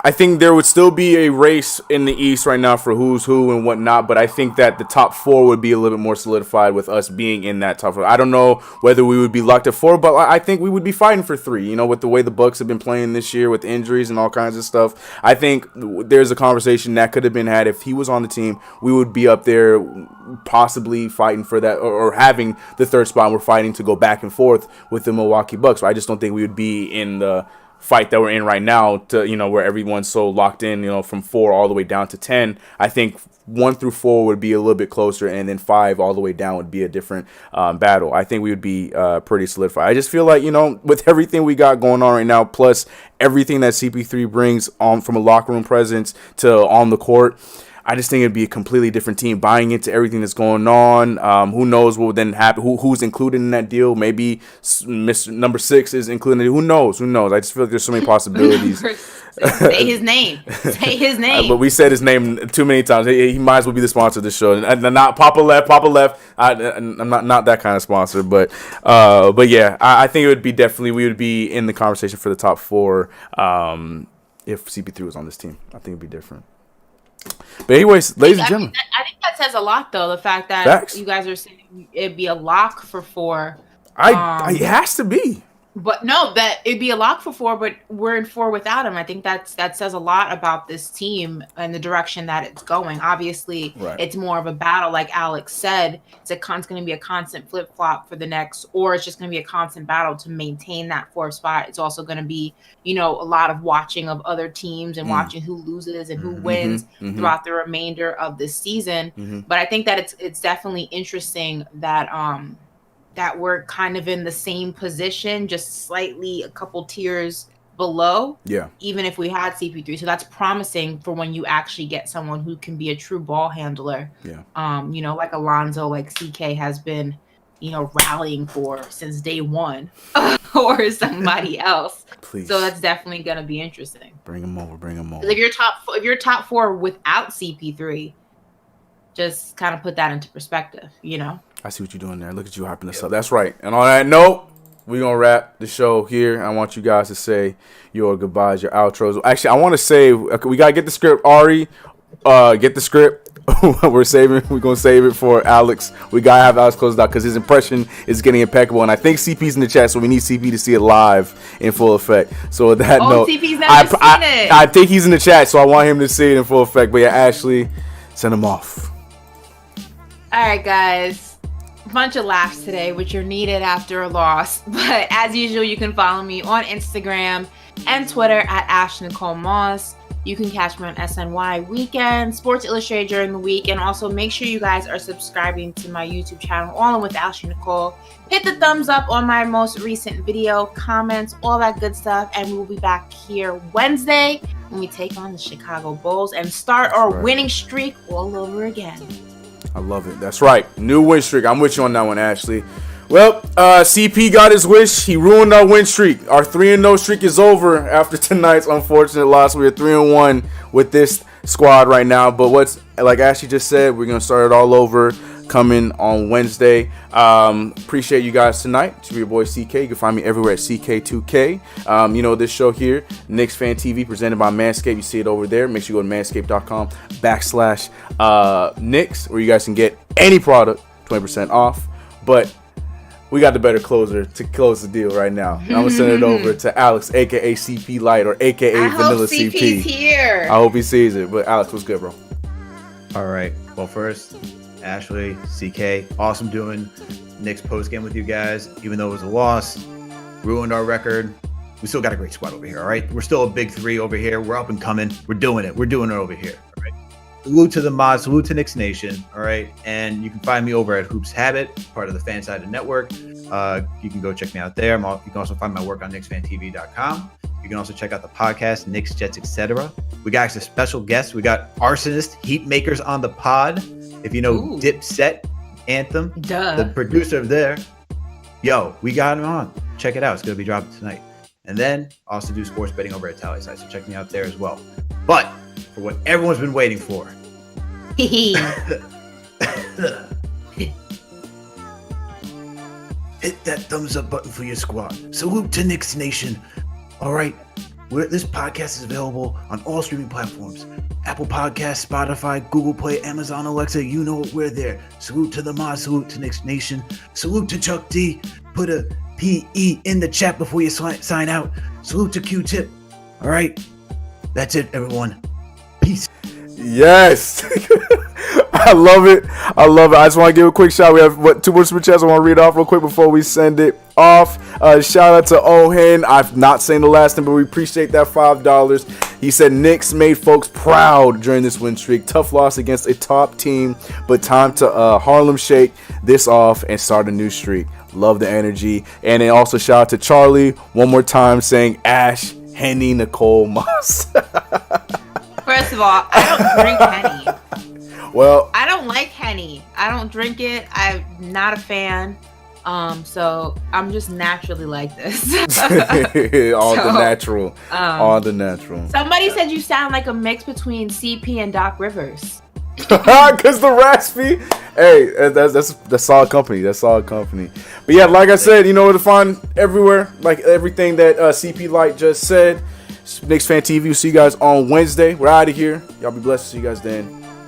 I think there would still be a race in the East right now for who's who and whatnot, but I think that the top 4 would be a little bit more solidified with us being in that top 4. I don't know whether we would be locked at 4, but I think we would be fighting for 3. You know, with the way the Bucks have been playing this year with injuries and all kinds of stuff, I think there's a conversation that could have been had if he was on the team. We would be up there possibly fighting for that or having the 3rd spot. We're fighting to go back and forth with the Milwaukee Bucks. So I just don't think we would be in the fight that we're in right now to, you know, where everyone's so locked in, you know, from 4 all the way down to 10. I think 1 through 4 would be a little bit closer, and then 5 all the way down would be a different battle. I think we would be pretty solidified. I just feel like, you know, with everything we got going on right now, plus everything that CP3 brings on from a locker room presence to on the court, I just think it'd be a completely different team buying into everything that's going on. Who knows what would then happen? Who's included in that deal? Maybe Mr. Number 6 is included. Who knows? I just feel like there's so many possibilities. Say his name. Say his name. But we said his name too many times. He might as well be the sponsor of the show. And not Papa Left. I'm not that kind of sponsor. But yeah, I think it would be definitely, we would be in the conversation for the top 4 if CP3 was on this team. I think it'd be different. But anyways, ladies and gentlemen, I think that says a lot, though. The fact that facts. You guys are saying it'd be a lock for 4. It has to be. But no, that it'd be a lock for 4, but we're in 4 without him. I think that says a lot about this team and the direction that it's going. Obviously, It's more of a battle, like Alex said. It's going to be a constant flip flop for the next, or it's just going to be a constant battle to maintain that 4th spot. It's also going to be, you know, a lot of watching of other teams and watching who loses and who wins throughout the remainder of this season. But I think that it's definitely interesting that that we're kind of in the same position, just slightly a couple tiers below. Yeah. Even if we had CP3. So that's promising for when you actually get someone who can be a true ball handler. Yeah. You know, like Alonzo, like CK has been, you know, rallying for since day 1 or somebody else. Please. So that's definitely going to be interesting. Bring him over. If you're top 4 without CP3, just kind of put that into perspective, you know? I see what you're doing there. Look at you hyping this up. That's right. And on that note, we're going to wrap the show here. I want you guys to say your goodbyes, your outros. Actually, I want to say, we got to get the script. Ari, get the script. We're going to save it for Alex. We got to have Alex close it out because his impression is getting impeccable. And I think CP's in the chat, so we need CP to see it live in full effect. So with that note, CP's never seen it. I think he's in the chat, so I want him to see it in full effect. But yeah, Ashley, send him off. All right, guys. Bunch of laughs today, which are needed after a loss. But as usual, you can follow me on Instagram and Twitter at Ash Nicole Moss. You can catch me on SNY Weekend, Sports Illustrated during the week, and also make sure you guys are subscribing to my YouTube channel, All In With Ashley Nicole. Hit the thumbs up on my most recent video, comments, all that good stuff, and we'll be back here Wednesday when we take on the Chicago Bulls and start our winning streak all over again. I love it. That's right. New win streak. I'm with you on that one, Ashley. Well, CP got his wish. He ruined our win streak. Our 3-0 streak is over after tonight's unfortunate loss. We are 3-1 with this squad right now. But what's, like Ashley just said, we're going to start it all over coming on Wednesday. Appreciate you guys tonight. It's your boy CK. You can find me everywhere at CK2K. You know, this show here, KnicksFanTV, presented by Manscaped. You see it over there. Make sure you go to manscaped.com/Knicks, where you guys can get any product 20% off. But we got the better closer to close the deal right now. I'm going to send it over to Alex, a.k.a. CP Light, or a.k.a. Vanilla CP. CP's here. I hope he sees it. But Alex, what's good, bro? All right. Well, first, Ashley, CK, awesome doing Knicks postgame with you guys. Even though it was a loss, ruined our record, we still got a great squad over here, all right? We're still a big 3 over here. We're up and coming. We're doing it. We're doing it over here, all right? Salute to the mods. Salute to Knicks Nation, all right? And you can find me over at Hoops Habit, part of the Fansided Network. You can go check me out there. You can also find my work on KnicksFanTV.com. You can also check out the podcast, Knicks, Jets, etc. We got a special guest. We got Arsonist Heat Makers on the pod. If you know Dipset Anthem, the producer of there, yo, we got him on. Check it out. It's going to be dropping tonight. And then also do sports betting over at Tallyside. So check me out there as well. But for what everyone's been waiting for. Hit that thumbs up button for your squad. Salute to Knicks Nation. All right. This podcast is available on all streaming platforms. Apple Podcasts, Spotify, Google Play, Amazon, Alexa, you know we're there. Salute to the mod, salute to Knicks Nation, salute to Chuck D. Put a PE in the chat before you sign out. Salute to Q-Tip. All right, that's it, everyone. Peace. Yes. I love it. I just want to give a quick shout. We have 2 more super chats I want to read off real quick before we send it off. Shout out to Ohen. I've not saying the last name, but we appreciate that $5. He said Knicks made folks proud during this win streak. Tough loss against a top team, but time to Harlem shake this off and start a new streak. Love the energy. And then also shout out to Charlie one more time saying Ash, Henny, Nicole, Moss. First of all, I don't drink Henny. Well, I don't like Henny. I don't drink it. I'm not a fan. So I'm just naturally like this. On the natural. Somebody said you sound like a mix between CP and Doc Rivers. Cause the raspy. Hey, that's solid company. That's solid company. But yeah, like I said, you know where to find everywhere. Like everything that CP Light just said. KnicksFanTV. We'll see you guys on Wednesday. We're out of here. Y'all be blessed. See you guys then.